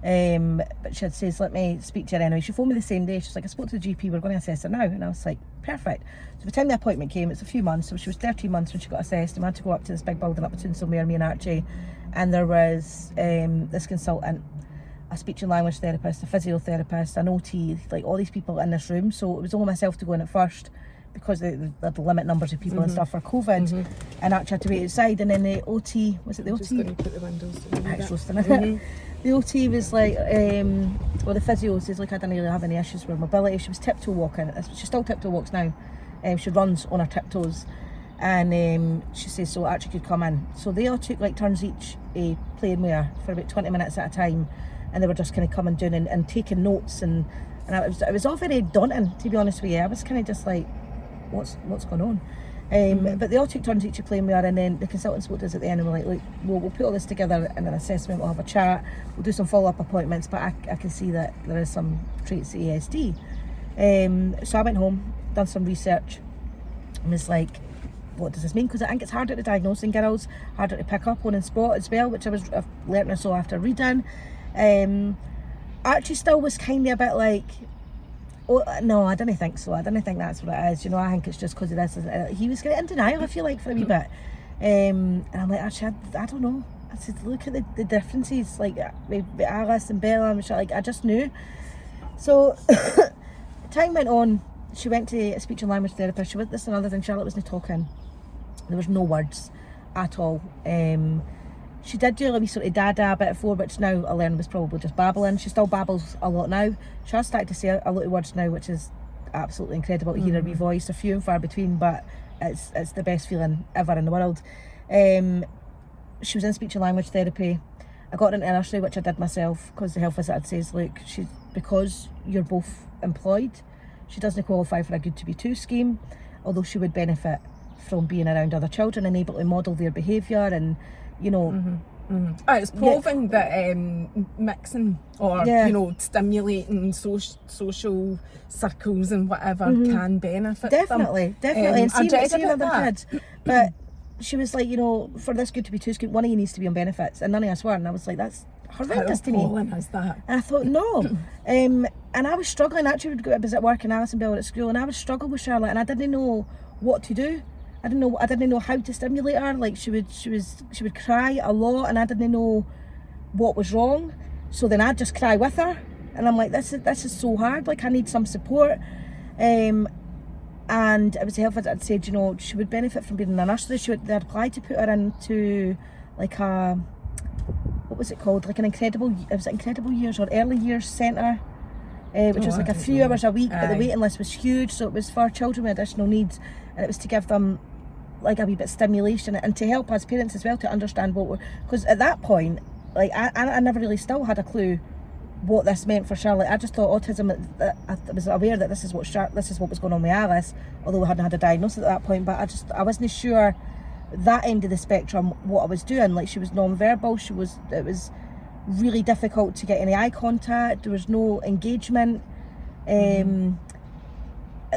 But she had said, let me speak to her anyway. She phoned me the same day. She was like, I spoke to the GP, we're going to assess her now. And I was like, perfect. So by the time the appointment came, it's a few months. So she was 13 months when she got assessed. And I had to go up to this big building up between somewhere, me and Archie. And there was this consultant, a speech and language therapist, a physiotherapist, an OT, like all these people in this room. So it was only myself to go in at first, because they had the limit numbers of people and stuff for COVID, and actually had to wait outside. And then the OT, was it the OT? Just going to put the windows down. The OT was like, well, the physio says, like, I didn't really have any issues with mobility. She was tiptoe walking. She still tiptoe walks now. She runs on her tiptoes. And she says, so Archie could come in. So they all took like turns each playing with her for about 20 minutes at a time. And they were just kind of coming down and taking notes. And it was all very daunting, to be honest with you. I was kind of just like, what's going on? But they all took turns each playing with her, and then the consultant spoke to us at the end and were like, look, we'll put all this together in an assessment, we'll have a chat, we'll do some follow-up appointments, but I can see that there is some traits of ASD. So I went home, done some research, and was like, what does this mean? Because I think it's harder to diagnose in girls, harder to pick up on and spot as well, which I've learnt so after reading. Archie still was kind of a bit like, oh, no, I didn't think so. I didn't think that's what it is. You know, I think it's just because of this. He was in denial, I feel like, for a wee bit. And I'm like, actually, I don't know. I said, look at the differences, like with Alice and Bella, and like, I just knew. So time went on. She went to a speech and language therapist. This is another thing. Charlotte wasn't talking. There was no words at all. She did do a wee sort of dada a bit before, which now I learned was probably just babbling. She still babbles a lot now. She has started to say a lot of words now, which is absolutely incredible to hear her wee voice. They're few and far between, but it's the best feeling ever in the world. She was in speech and language therapy. I got into nursery, which I did myself, because the health visitor says, look, because you're both employed, she doesn't qualify for a good to be 2 scheme, although she would benefit from being around other children and able to model their behaviour and, you know. It's proven that mixing or you know, stimulating social circles and whatever can benefit definitely them. And see other kids. But she was like, you know, for this good to be 2 scheme, one of you needs to be on benefits, and none of us were. And I was like, that's horrendous to me. Is that? And I thought, no. And I was struggling. Actually, I was at work and Alice and Bella at school, and I was struggling with Charlotte, and I didn't know what to do. I didn't know how to stimulate her. Like she would cry a lot, and I didn't know what was wrong. So then I'd just cry with her, and I'm like, this is so hard. Like, I need some support. And it was the health visitor that said, you know, she would benefit from being in a nursery. They had applied to put her into like a, what was it called? Like Incredible Years or Early Years Centre. Which was like a few hours a week, but the waiting list was huge. So it was for children with additional needs, and it was to give them like a wee bit of stimulation and to help us parents as well to understand because at that point, like I never really still had a clue what this meant for Charlotte. I just thought autism. I was aware that this is what was going on with Alice, although we hadn't had a diagnosis at that point. But I wasn't sure that end of the spectrum what I was doing. Like, she was non-verbal. It was really difficult to get any eye contact. There was no engagement.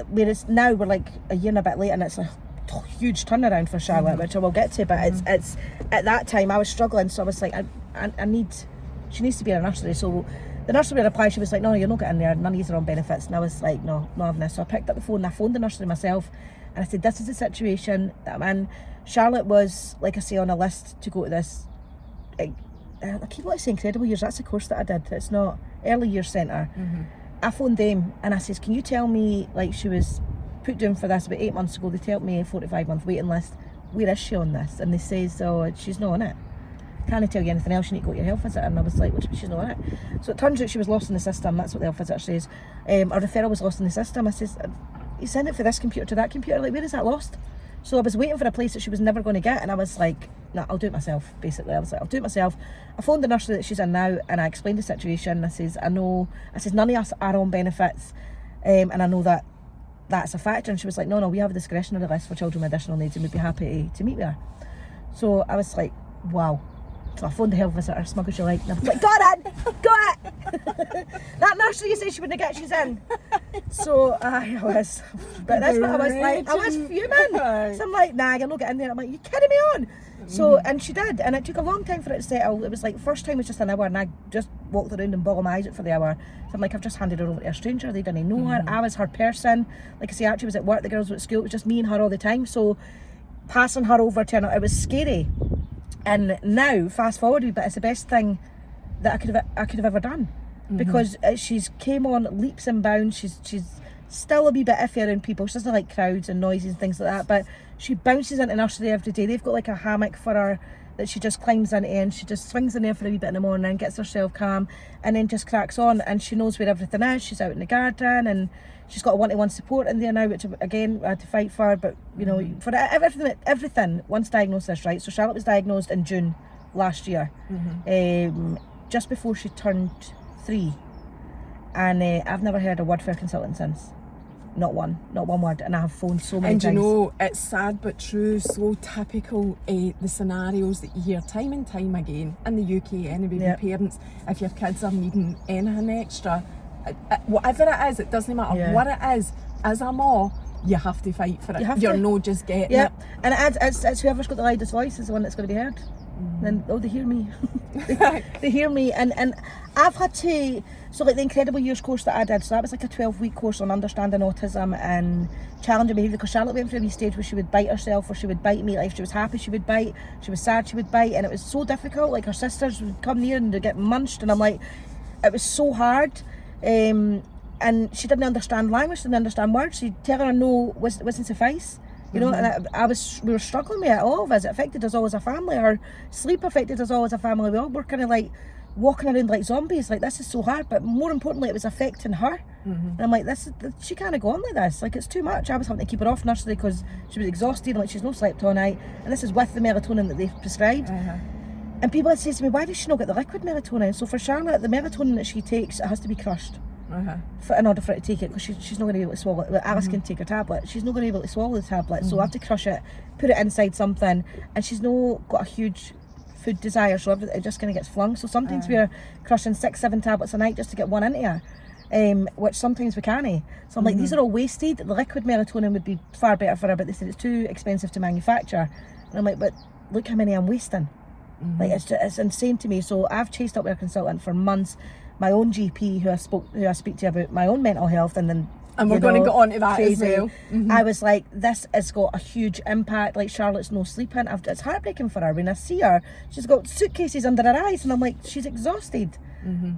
Whereas now we're like a year and a bit later, and it's a huge turnaround for Charlotte, which I will get to. But it's at that time I was struggling, so I was like, she needs to be in a nursery. So the nursery would apply. She was like, no, you're not getting there. None of these are on benefits. And I was like, no, not having this. So I picked up the phone and I phoned the nursery myself, and I said, this is the situation that I'm in. Charlotte was, like I say, on a list to go to this. I keep wanting to say Incredible Years. That's the course that I did. It's not Early Years Centre. I phoned them and I says, can you tell me, like, she was put down for this about 8 months ago. They told me a 45-month waiting list. Where is she on this? And they says, oh, she's not on it. Can't tell you anything else. You need to go to your health visitor. And I was like, well, she's not on it. So it turns out she was lost in the system. That's what the health visitor says. A referral was lost in the system. I says, you send it for this computer to that computer. Like, where is that lost? So I was waiting for a place that she was never going to get, and I was like, no, I'll do it myself, basically. I was like, I'll do it myself. I phoned the nursery that she's in now, and I explained the situation. I says, none of us are on benefits, and I know that that's a factor. And she was like, no, we have a discretionary list for children with additional needs, and we'd be happy to meet with her. So I was like, wow. So I phoned the health visitor, smug as you like, and I was like, got it! That nursery you said she wouldn't get, she's in. So I was, but that's what I was like, I was fuming. So I'm like, nah, you'll not get in there. I'm like, you kidding me on? So, and she did, and it took a long time for it to settle. It was like, first time was just an hour, and I just walked around and bawled my eyes out for the hour. So I'm like, I've just handed her over to a stranger, they didn't know her, I was her person. Like I say, Archie was at work, the girls were at school, it was just me and her all the time. So passing her over to her, it was scary. And now, fast forward a bit, it's the best thing that I could have ever done, because she's came on leaps and bounds. She's still a wee bit iffy around people. She doesn't like crowds and noises and things like that, but she bounces into nursery every day. They've got like a hammock for her that she just climbs into, and she just swings in there for a wee bit in the morning and gets herself calm, and then just cracks on, and she knows where everything is. She's out in the garden, and she's got a one-to-one support in there now, which again I had to fight for, but you know, for everything once diagnosis, right? So Charlotte was diagnosed in June last year, just before she turned 3, and I've never heard a word for a consultant since. Not one word, and I have phoned so many times. And you know, it's sad but true, so typical, the scenarios that you hear time and time again in the UK anyway, with parents, if your kids are needing anything extra, whatever it is, it doesn't matter what it is, as a mom, you have to fight for it. You're not just getting it. And it's whoever's got the loudest voice is the one that's going to be heard. Then they hear me. They hear me, and I've had to, so like the Incredible Years course that I did, so that was like a 12-week course on understanding autism and challenging behaviour, because Charlotte went through a wee stage where she would bite herself, or she would bite me. Like if she was happy, she would bite, she was sad, she would bite, and it was so difficult. Like her sisters would come near and they'd get munched, and I'm like, it was so hard. And she didn't understand language, didn't understand words. So you'd tell her no wasn't suffice. You know, and we were struggling with it, all of us. It affected us all as a family. Our sleep affected us all as a family. We all were kind of like walking around like zombies. Like, this is so hard, but more importantly, it was affecting her. And I'm like, she can't go on like this. Like, it's too much. I was having to keep her off nursery because she was exhausted, and like she's not slept all night. And this is with the melatonin that they've prescribed. And people had said to me, why does she not get the liquid melatonin? So for Charlotte, the melatonin that she takes, it has to be crushed. In order for her to take it, because she's not going to be able to swallow it. Alice can take her tablet, she's not going to be able to swallow the tablet, so I have to crush it, put it inside something, and she's not got a huge food desire, so it just kind of gets flung. So sometimes we're crushing 6-7 tablets a night just to get one into her, which sometimes we can't. So I'm like, these are all wasted. The liquid melatonin would be far better for her, but they said it's too expensive to manufacture. And I'm like, but look how many I'm wasting. Like, it's insane to me. So I've chased up with a consultant for months, my own GP who I speak to about my own mental health, and we're going to get on to that crazy. As well. I was like, this has got a huge impact. Like, Charlotte's no sleeping. It's heartbreaking for her. When I see her, she's got suitcases under her eyes, and I'm like, she's exhausted,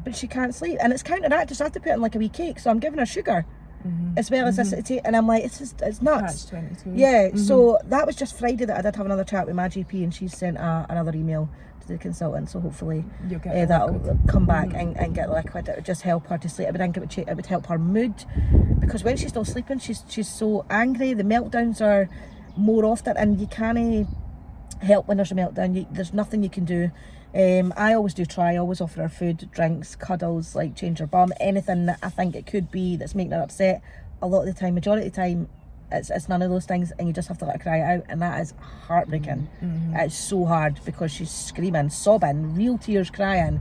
but she can't sleep. And it's counteracted, so I have to put in like a wee cake. So I'm giving her sugar as well as this, and I'm like, it's nuts. So that was just Friday that I did have another chat with my GP, and she sent another email to the consultant, so hopefully that'll come back and get liquid. It would just help her to sleep. I would think it would help her mood, because when she's not sleeping, she's so angry. The meltdowns are more often, and you can't help when there's a meltdown. There's nothing you can do. I always offer her food, drinks, cuddles, like change her bum, anything that I think it could be that's making her upset. A lot of the time, majority of the time, it's none of those things, and you just have to let her cry out, and that is heartbreaking. It's so hard, because she's screaming, sobbing, real tears, crying,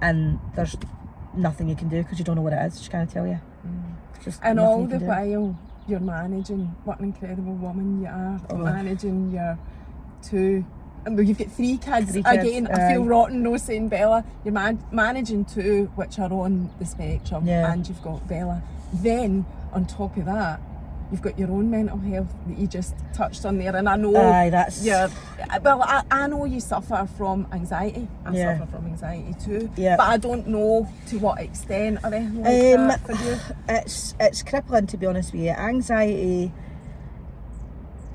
and there's nothing you can do, because you don't know what it is. She can't tell you. And all the while you're managing, what an incredible woman you are, managing your 2, and you've got 3 kids. Again, I feel rotten no saying Bella. You're managing 2 which are on the spectrum, and you've got Bella. Then on top of that, you've got your own mental health that you just touched on there, and I know I know you suffer from anxiety. I suffer from anxiety too, but I don't know to what extent or anything like that for you. It's crippling, to be honest with you.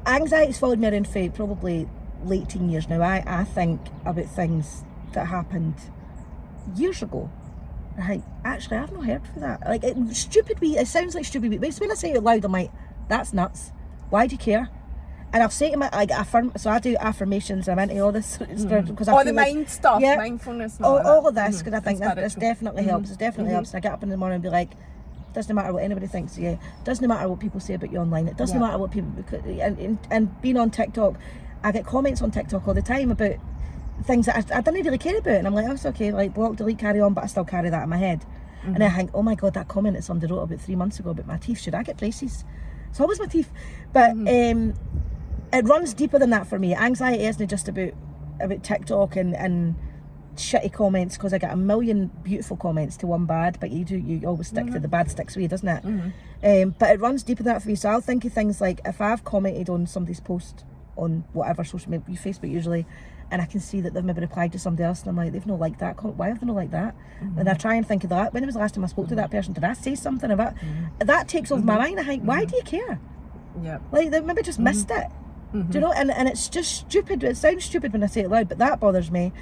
Anxiety's followed me around for probably late teen years now. I think about things that happened years ago. Like, actually, I've not heard for that. Like, it sounds like stupid, but when I say it out loud, I'm like, that's nuts. Why do you care? And I'll say to my, like, so I do affirmations, I'm into all this because all the mind stuff, mindfulness, all of this, because I think this definitely helps. It definitely helps. And I get up in the morning and be like, doesn't matter what anybody thinks of you, doesn't matter what people say about you online, it doesn't matter what people, and being on TikTok, I get comments on TikTok all the time about things that I didn't really care about, and I'm like, oh, it's okay, like, block, delete, carry on, but I still carry that in my head. And I think, oh my god, that comment that somebody wrote about 3 months ago about my teeth, should I get braces? It's always my teeth. But it runs deeper than that for me. Anxiety isn't just about TikTok and shitty comments, because I get a million beautiful comments to one bad, but you always stick to the bad sticks with you, doesn't it? But it runs deeper than that for me. So I'll think of things like, if I've commented on somebody's post on whatever social media, Facebook usually, and I can see that they've maybe replied to somebody else, and I'm like, they've not liked that, why have they not liked that? And I try and think of that, when was the last time I spoke to that person, did I say something about that? Takes over my mind. I think, why do you care? Like, they maybe just missed it. Do you know? And it's just stupid. It sounds stupid when I say it loud, but that bothers me.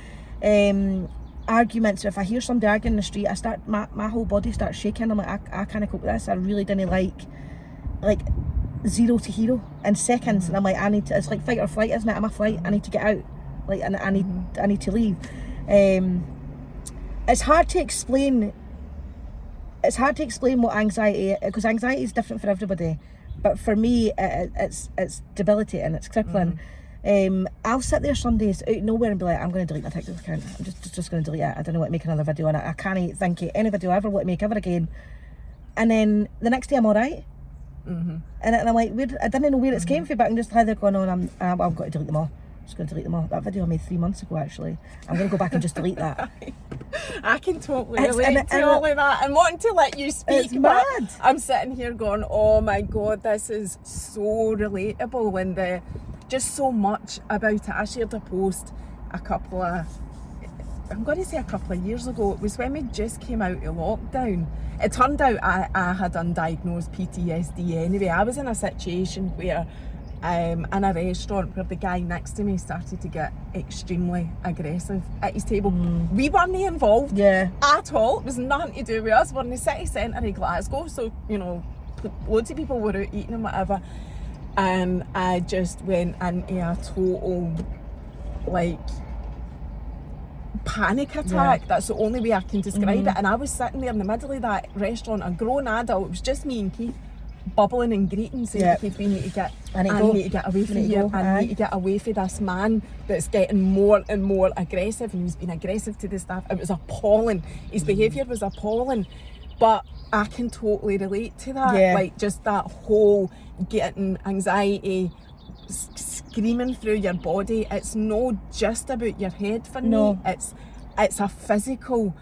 Arguments, if I hear somebody arguing in the street, I start, my whole body starts shaking. I'm like, I can't cope with this. I really didn't like 0 to hero in seconds, and I'm like, it's like fight or flight, isn't it? I'm a flight, I need to get out, like, and I need to leave. It's hard to explain what anxiety, because anxiety is different for everybody, but for me it's debilitating, it's crippling. I'll sit there Sundays out of nowhere and be like, I'm going to delete my TikTok account, I'm just going to delete it, I don't know what to make another video on it, I can't think of any video I ever want to make ever again. And then the next day I'm alright. And I'm like, I didn't know where it's came from, but I'm just either going on, I've got to delete them all. I'm just going to delete them all. That video I made 3 months ago, actually. I'm going to go back and just delete that. I can totally relate to all of that, and wanting to let you speak. It's mad. I'm sitting here going, oh my god, this is so relatable, and just so much about it. I shared a post a couple of years ago. It was when we just came out of lockdown. It turned out I had undiagnosed PTSD anyway. I was in a situation where in a restaurant where the guy next to me started to get extremely aggressive at his table. We weren't involved at all. It was nothing to do with us. We're in the city centre of Glasgow, so, you know, loads of people were out eating and whatever, and I just went into a total, like, panic attack. That's the only way I can describe it. And I was sitting there in the middle of that restaurant, a grown adult, it was just me and Keith, bubbling and greeting, saying, Keith, we need to get away from here. I need to get away from this man that's getting more and more aggressive, and he's been aggressive to the staff. It was appalling. His behaviour was appalling. But I can totally relate to that. Like, just that whole getting anxiety screaming through your body. It's not just about your head for me. It's a physical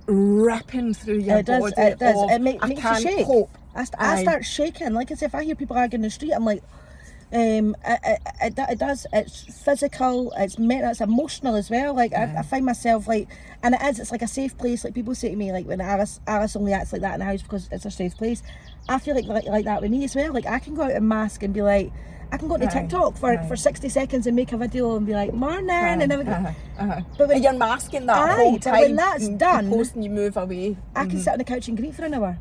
ripping through your body. It does. It makes you shake. Cope. I start shaking. Like I say, if I hear people arguing in the street, I'm like, it does. It's physical. It's mental. It's emotional as well. Like I find myself like, and it's like a safe place. Like people say to me, like when Alice only acts like that in the house because it's a safe place. I feel like that with me as well. Like I can go out and mask and be like, I can go to TikTok for 60 seconds and make a video and be like, morning, and then but when you're masking that whole time, when that's done, post and you move away, I can sit on the couch and grieve for an hour.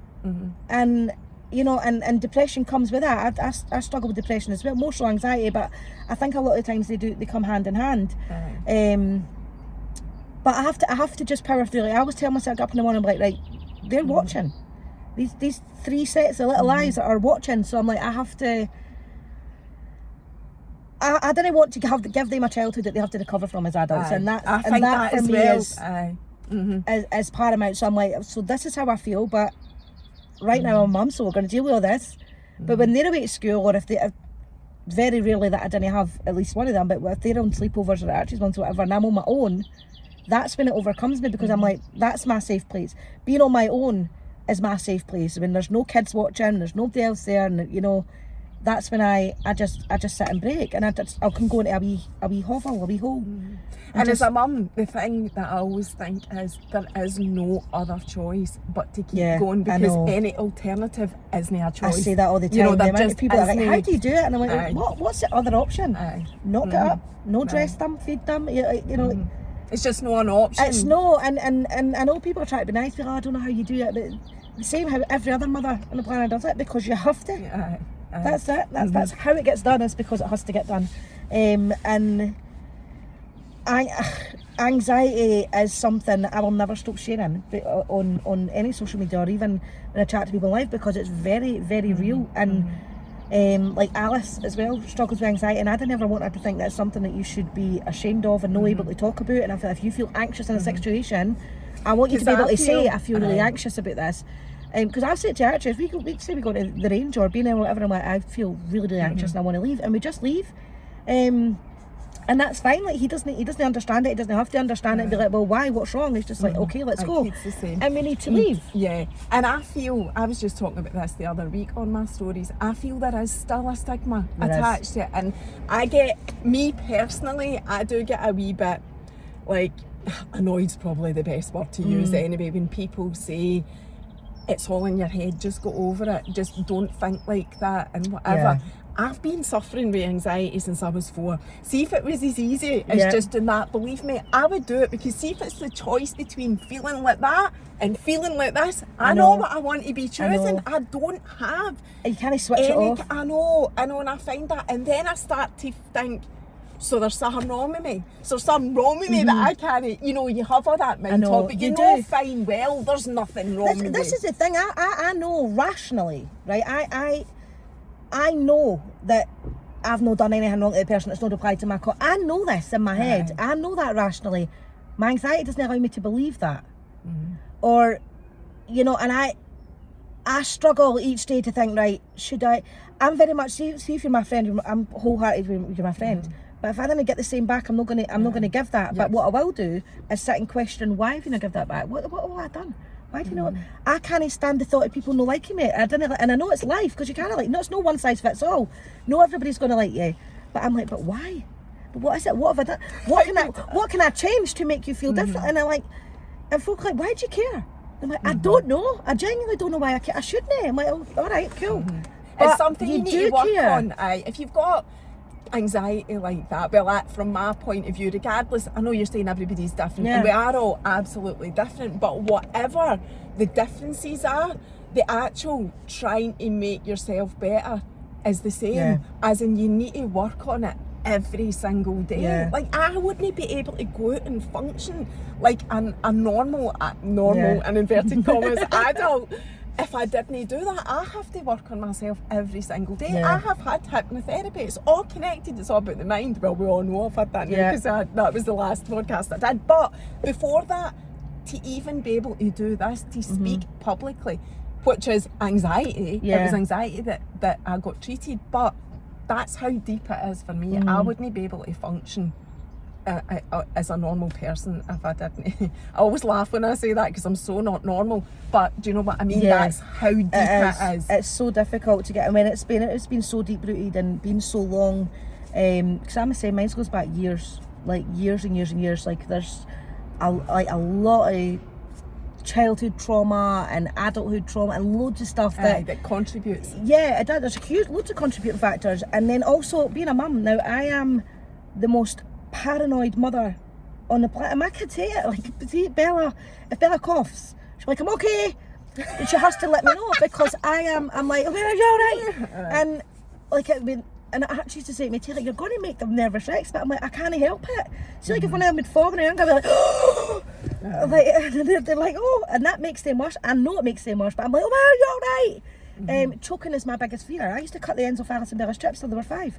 And you know, and depression comes with that. I struggle with depression as well, more so anxiety, but I think a lot of times they come hand in hand. But I have to just power through. Like I always tell myself, get up in the morning, I'm like, right, they're watching. These 3 sets of little eyes are watching, so I'm like, I have to. I didn't want to give them a childhood that they have to recover from as adults, and that for me is paramount. So I'm like, so this is how I feel, but right now I'm a mum, so we're going to deal with all this. But when they're away at school, or if very rarely that I didn't have at least one of them, but if they're on sleepovers or Archie's ones or whatever, and I'm on my own, that's when it overcomes me, because I'm like, that's my safe place. Being on my own is my safe place. When there's no kids watching, there's nobody else there, and you know, that's when I just sit and break, and I can go into a wee hovel, a wee hole. And as a mum, the thing that I always think is there is no other choice but to keep going, because any alternative isn't a choice. I say that all the time. You know, the amount of people are like, how do you do it? And I'm like, what's the other option? Not get up, no dress them, feed them, you know. It's just not an option. It's no, and I know people are trying to be nice, I don't know how you do it, but the same how every other mother on the planet does it, because you have to. That's it. That's how it gets done, is because it has to get done. And anxiety is something I will never stop sharing on any social media, or even when I chat to people live, because it's very, very real. And like Alice as well struggles with anxiety, and I don't ever want her to think that's something that you should be ashamed of and not able to talk about. And if you feel anxious in a situation, I want you to be able to say, I feel really anxious about this. Because I've said to Archie, if we go to the range or being there or whatever, I'm like, I feel really, really anxious and I want to leave, and we just leave. And that's fine. Like, he doesn't understand it. He doesn't have to understand it and be like, well, why? What's wrong? It's just like, okay, let's go. It's the same. And we need to leave. Yeah. And I was just talking about this the other week on my stories. I feel there is still a stigma attached to it. And me personally, I do get a wee bit, like, annoyed's probably the best word to use anyway, when people say, it's all in your head, just go over it, just don't think like that and whatever. Yeah. I've been suffering with anxiety since I was 4. See, if it was as easy as just doing that, believe me, I would do it. Because see, if it's the choice between feeling like that and feeling like this, I know what I want to be choosing. I don't have. You can't switch it off. I know, and I find that, and then I start to think, so there's something wrong with me. So there's something wrong with me that I can't, you have all that mind talk, but you know fine well there's nothing wrong with me. This is the thing, I know rationally, right? I know that I've not done anything wrong to the person that's not replied to my call. I know this in my head. I know that rationally. My anxiety doesn't allow me to believe that. Or, and I struggle each day to think, right, should I? I'm very much, see if you're my friend, I'm wholehearted with you're my friend. But if I didn't get the same back, I'm not gonna give that. But what I will do is sit and question, why have you not give that back? What have I done? Why do you know? I can't stand the thought of people not liking me. And I know it's life, because you can't it's no one size fits all. No, everybody's gonna like you. But I'm like, but why? But what is it? What have I done? What can I change to make you feel different? And and folk are like, why do you care? I'm like, I don't know. I genuinely don't know why I care. I shouldn't. I'm like, oh, all right, cool. It's something you need to work on. If you've got anxiety like that, well, from my point of view, regardless, I know you're saying everybody's different, and we are all absolutely different, but whatever the differences are, the actual trying to make yourself better is the same, as in you need to work on it every single day. Like, I wouldn't be able to go out and function like a normal in inverted commas adult if I didn't do that. I have to work on myself every single day. I have had hypnotherapy. It's all connected. It's all about the mind. Well, we all know I've had that now, because that was the last podcast I did. But before that, to even be able to do this, to speak publicly, which is anxiety. It was anxiety that I got treated, but that's how deep it is for me. I wouldn't be able to function as a normal person if I didn't. I always laugh when I say that, because I'm so not normal, but do you know what I mean? That's how deep it is. It's so difficult to get. I mean, it's been so deep rooted and been so long, because I'm the same, mine goes back years, like years and years and years. Like, there's a lot of childhood trauma and adulthood trauma and loads of stuff that contributes. It does. There's loads of contributing factors. And then also being a mum. Now, I am the most paranoid mother on the planet. My kids hate it. Like, see, if Bella coughs, she's like, I'm okay. And she has to let me know, because I'm like, okay, are you alright? And like, and I actually used to say to me, Taylor, you're going to make them nervous wrecks, but I'm like, I can't help it. See, like, if one of them would fall around, I'd be like, oh! They're like, oh, and that makes them worse. I know it makes them worse, but I'm like, oh, are you alright? Choking is my biggest fear. I used to cut the ends of Alice and Bella's strips till they were 5.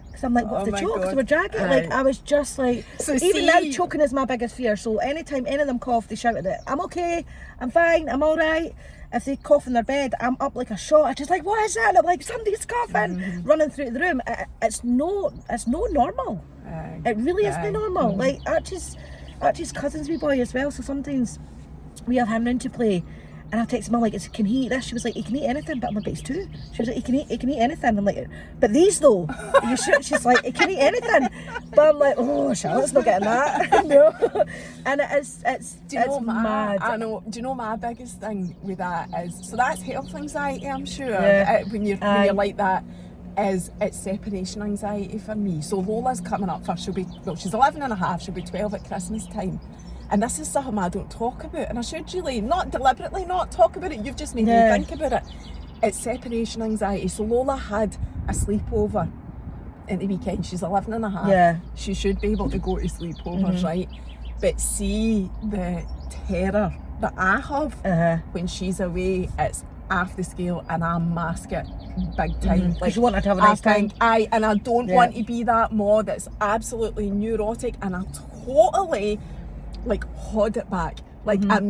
Because I'm like, what's the choke? Because they were dragging. Like, I was just like, so even now, choking is my biggest fear. So anytime any of them cough, they shout at it, I'm okay, I'm fine, I'm alright. If they cough in their bed, I'm up like a shot. I'm just like, what is that? And I'm like, somebody's coughing, running through the room. It's no normal. It really isn't normal. Like, Archie's cousin's wee boy as well, so sometimes we have him round to play, and I'll text him, like, can he eat this? She was like, he can eat anything, but I'm like, but it's 2. She was like, he can eat anything. I'm like, but these though, you should. She's like, he can eat anything, but I'm like, oh, Charlotte's not getting that. No. And it's mad. I know. Do you know my biggest thing with that is, so that's health anxiety, I'm sure. When you're like that, is it's separation anxiety for me. So Lola's coming up first. She's 11 and a half, she'll be 12 at Christmas time. And this is something I don't talk about, and I should really, not deliberately not talk about it, you've just made me think about it. it's separation anxiety. So Lola had a sleepover at the weekend. She's 11 and a half. Yeah. She should be able to go to sleepovers, right? But see the terror that I have when she's away, it's off the scale, and I mask it big time. Because you want her to have a nice time. And I don't want to be that mom that's absolutely neurotic, and I totally like hold it back. Like I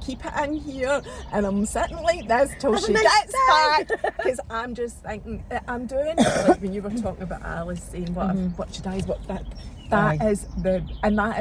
keep it in here, and I'm sitting like this till she gets back, because I'm just thinking I'm doing it. Like when you were talking about Alice saying what she does, that is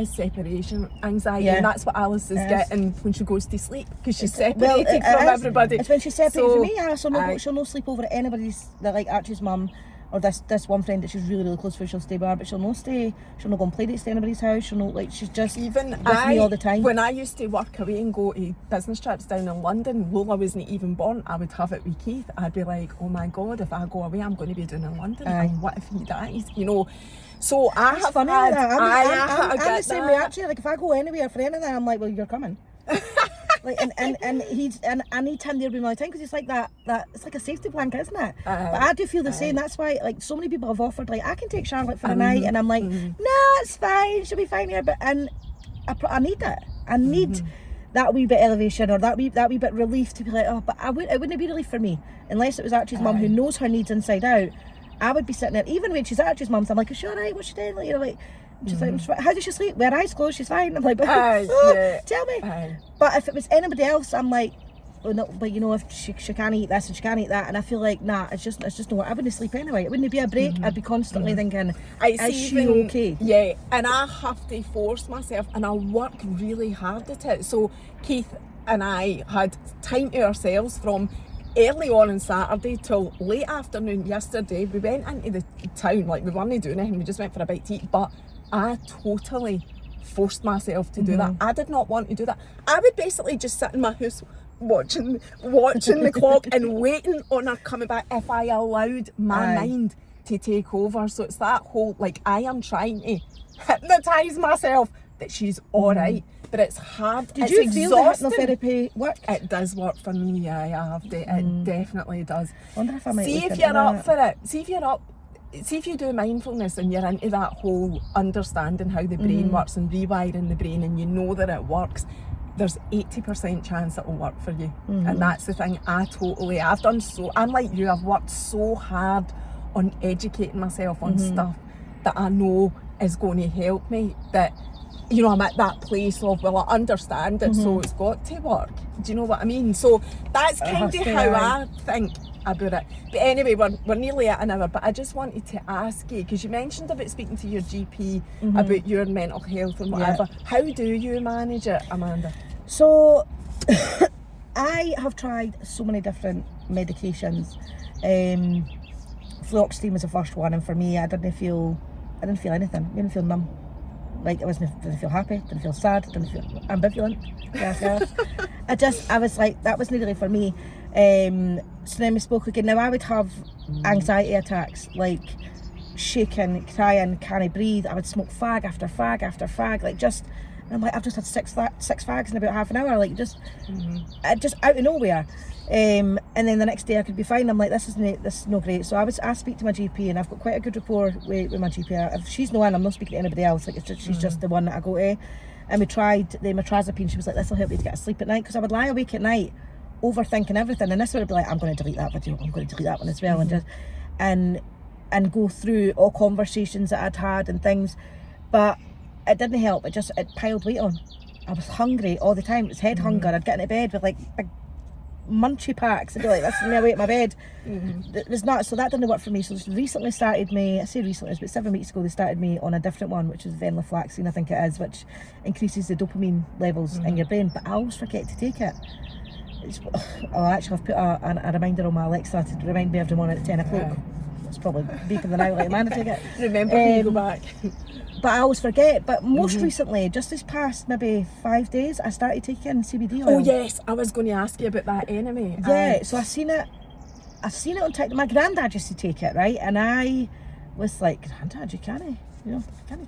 separation anxiety, and that's what Alice is getting when she goes to sleep, because she's separated from everybody. It's when she's separated from me. She'll no sleep over at anybody's, like Archie's mum, or this one friend that she's really, really close with. She'll stay with her, but she'll not go on play dates to anybody's house. She'll not, like, she's just even with me all the time. When I used to work away and go to business trips down in London, Lola wasn't even born, I would have it with Keith. I'd be like, oh my God, if I go away, I'm going to be doing in London, and what if he dies, you know? So I have funny had, I'm the same way, actually. Like, if I go anywhere for anything, I'm like, well, you're coming. Like, and I need him there being all the time, because it's like that it's like a safety blanket, isn't it? But I do feel the same. That's why, like, so many people have offered, like, I can take Charlotte for a night, and I'm like, no, it's fine, she'll be fine here. But I need it. I need that wee bit elevation, or that wee bit relief to be like, oh, but it wouldn't be relief for me unless it was Archie's mum, who knows her needs inside out. I would be sitting there, even when she's at Archie's mum's, I'm like, is she alright? What's she doing? Like, you know, like, she's like, how does she sleep? With her eyes closed, she's fine. I'm like, tell me. But if it was anybody else, I'm like, well, no, but you know, if she can't eat this and she can't eat that, and I feel like, nah, it's just no, I wouldn't sleep anyway. It wouldn't be a break. I'd be constantly thinking, is she okay? Yeah, and I have to force myself, and I work really hard at it. So Keith and I had time to ourselves from early on Saturday till late afternoon yesterday. We went into the town, like, we weren't doing anything, we just went for a bite to eat, but I totally forced myself to do that. I did not want to do that. I would basically just sit in my house watching the clock and waiting on her coming back if I allowed my mind to take over. So it's that whole, like, I am trying to hypnotise myself that she's alright. But it's hard. Did you feel the hypnotherapy work? It does work for me, yeah, I have to. It definitely does. I wonder if I might see if you're up for it. See if you do mindfulness and you're into that whole understanding how the brain works and rewiring the brain, and you know that it works, there's 80% chance it will work for you. And that's the thing. I've done so, I'm like you, I've worked so hard on educating myself on stuff that I know is going to help me, that, you know, I'm at that place of, well, I understand it, so it's got to work. Do you know what I mean? So that's kind of how I think about it. But anyway, we're nearly at an hour, but I just wanted to ask you, because you mentioned about speaking to your GP about your mental health and whatever. How do you manage it, Amanda? So I have tried so many different medications. Fluoxetine was the first one, and for me, I didn't feel anything. I didn't feel numb. Like, didn't feel happy, didn't feel sad, didn't feel ambivalent. Yes. I was like, that wasn't really for me. So then we spoke again. Now I would have anxiety attacks, like shaking, crying, can't I breathe. I would smoke fag after fag after fag, like just. And I'm like, I've just had six fags in about half an hour, like just out of nowhere. And then the next day I could be fine. I'm like, this is no great. So I speak to my GP, and I've got quite a good rapport with my GP. If she's no one, I'm not speaking to anybody else. Like, she's just the one that I go to. And we tried the metrazapine. She was like, this will help you to get to sleep at night, because I would lie awake at night overthinking everything, and this would be like, I'm going to delete that video, I'm going to delete that one as well, and go through all conversations that I'd had and things, but it didn't help. It piled weight on. I was hungry all the time. It was head hunger. I'd get into bed with like big munchy packs. I'd be like, that's me away at my bed. It was not, so that didn't work for me. So they recently started me, I say recently, it was about 7 weeks ago, they started me on a different one, which is venlafaxine, I think it is, which increases the dopamine levels in your brain, but I always forget to take it. I've put a reminder on my Alexa to remind me every morning at 10 o'clock. It's probably beeping the now, like, man, I take it. Remember when you go back. But I always forget. But most recently, just this past maybe 5 days, I started taking CBD oil. Oh yes, I was going to ask you about that anyway. Yeah, so I seen it on TikTok. My granddad used to take it, right? And I was like, Granddad, you can't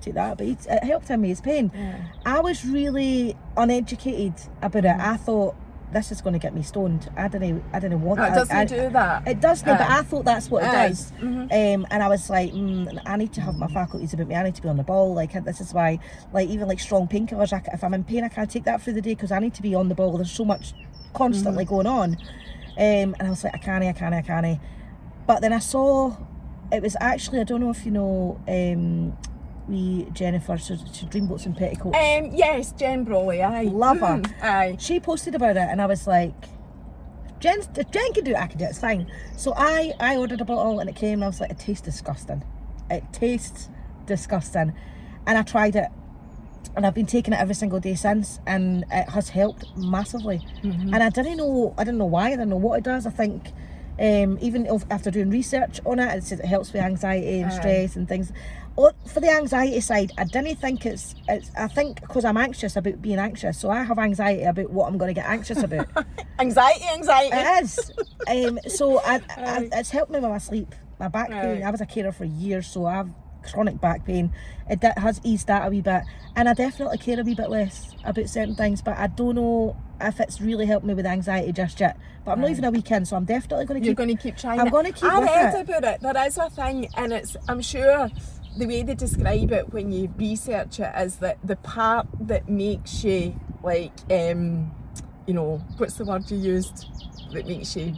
take that. But it helped him with his pain. I was really uneducated about it. I thought this is going to get me stoned. I didn't want that. It doesn't do that. It doesn't, but I thought that's what it does. Mm-hmm. And I was like, I need to have my faculties about me. I need to be on the ball. Like, this is why, like, even like strong painkillers, if I'm in pain, I can't take that through the day because I need to be on the ball. There's so much constantly going on. And I was like, I can't. But then I saw, it was actually, I don't know if you know, Jennifer, so she Dreamboats and Petticoats. Yes, Jen Brawley, aye. Love her. Aye. She posted about it and I was like, if Jen can do it, I can do it, it's fine. So I ordered a bottle and it came and I was like, it tastes disgusting. And I tried it and I've been taking it every single day since and it has helped massively. And I didn't know why, I didn't know what it does. I think even after doing research on it, it says it helps with anxiety and stress and things. For the anxiety side, I didn't think it's I think because I'm anxious about being anxious, so I have anxiety about what I'm going to get anxious about. Anxiety. It is. So it's helped me with my sleep, my back pain. I was a carer for years, so I have chronic back pain. It has eased that a wee bit, and I definitely care a wee bit less about certain things, but I don't know if it's really helped me with anxiety just yet. But I'm not even a weekend, so I'm definitely going to keep. You're going to keep trying. I'm going to keep. I read about it. There is a thing, and I'm sure the way they describe it when you research it is that the part that makes you like, what's the word you used? That makes you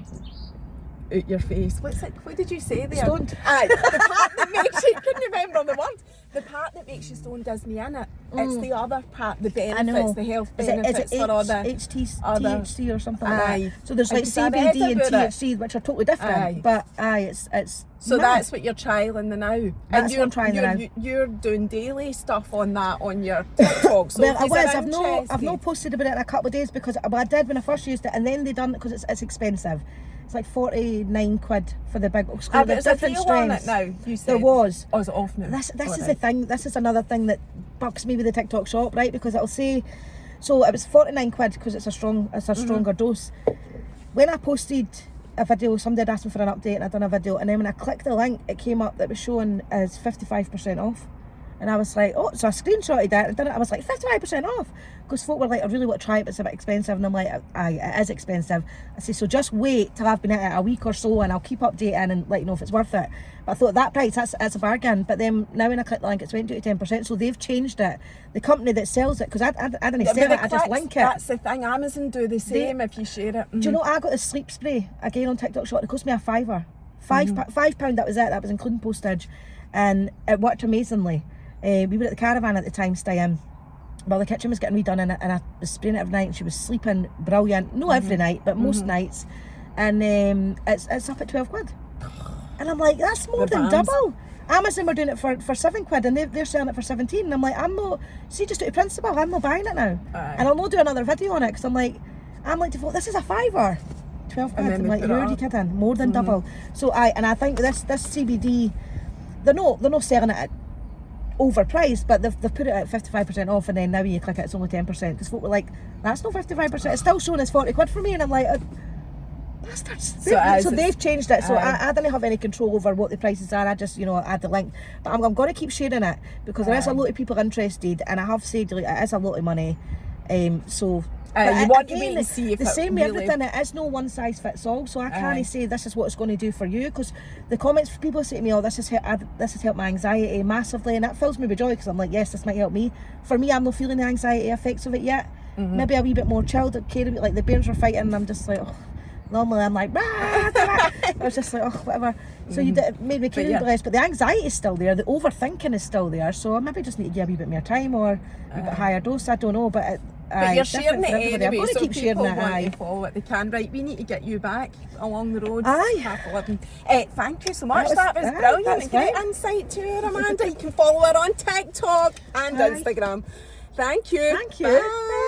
out your face. What did you say there? Stoned. Aye, the part that makes you, couldn't remember the word. The part that makes you stoned isn't in it. It's the other part, the benefits, the health benefits for all the THC or something like that. So there's like Because CBD and THC, which are totally different. But it's so mad. That's what you're trialing now. That's what I'm trying now. You're doing daily stuff on that on your TikTok. So well, I've not posted about it in a couple of days because I did when I first used it, and then they done it because it's expensive. It's like 49 quid for the big box. But there's different strengths. Now, you said. There was. Oh, is it off now? This is the thing. This is another thing that bugs me with the TikTok shop, right? Because it'll say, so it was 49 quid because it's a stronger dose. When I posted a video, somebody had asked me for an update and I'd done a video, and then when I clicked the link, it came up that was showing as 55% off. And I was like, oh, so I screenshotted that and done it. I was like, 55% off. Because folk were like, I really want to try it, but it's a bit expensive. And I'm like, aye, it is expensive. I say, so just wait till I've been at it a week or so and I'll keep updating and let you know if it's worth it. But I thought that price, that's a bargain. But then now when I click the link, it's went to 10%. So they've changed it. The company that sells it, because I didn't sell it, I just link it. That's the thing. Amazon do the same if you share it. Do you know, I got a sleep spray, again on TikTok shop. It cost me a £5. £5, that was it. That was including postage. And it worked amazingly. We were at the caravan at the time staying. Well, the kitchen was getting redone and I was spraying it every night and she was sleeping brilliant. Not every night, but most nights. And it's up at 12 quid. And I'm like, that's more than double. Amazon were doing it for 7 quid and they're selling it for 17. And I'm like, see, just out of principle, I'm not buying it now. And I'll not do another video on it because I'm like, default, this is a £5. 12 quid. I'm like, you're already kidding. More than double. So I think this CBD, they're not selling it at overpriced, but they've put it at 55% off, and then now when you click it, it's only 10%. Because folk were like, that's not 55%. It's still showing as 40 quid for me, and I'm like, bastards. So they've changed it. So I didn't have any control over what the prices are. I just, add the link. But I'm going to keep sharing it because there is a lot of people interested, and I have said like, it is a lot of money. So. You want to wait and see if the same with everything, it is no one size fits all, so I can't say this is what it's going to do for you, because the comments people say to me, oh, this has helped my anxiety massively, and that fills me with joy because I'm like, yes, this might help me. For me, I'm not feeling the anxiety effects of it yet. Maybe a wee bit more chilled, like the bears were fighting and I'm just like, oh, normally I'm like, I was just like, oh, whatever. So it made me care less, but the anxiety is still there, the overthinking is still there, so I maybe just need to give a wee bit more time or a wee bit higher dose, I don't know, but you're sharing it anyway, I'm going to keep sharing it. Want to follow it, they can. Right, we need to get you back along the road. 11:30. Thank you so much. That was brilliant. Great insight to her, Amanda. You can follow her on TikTok and Instagram. Thank you. Bye.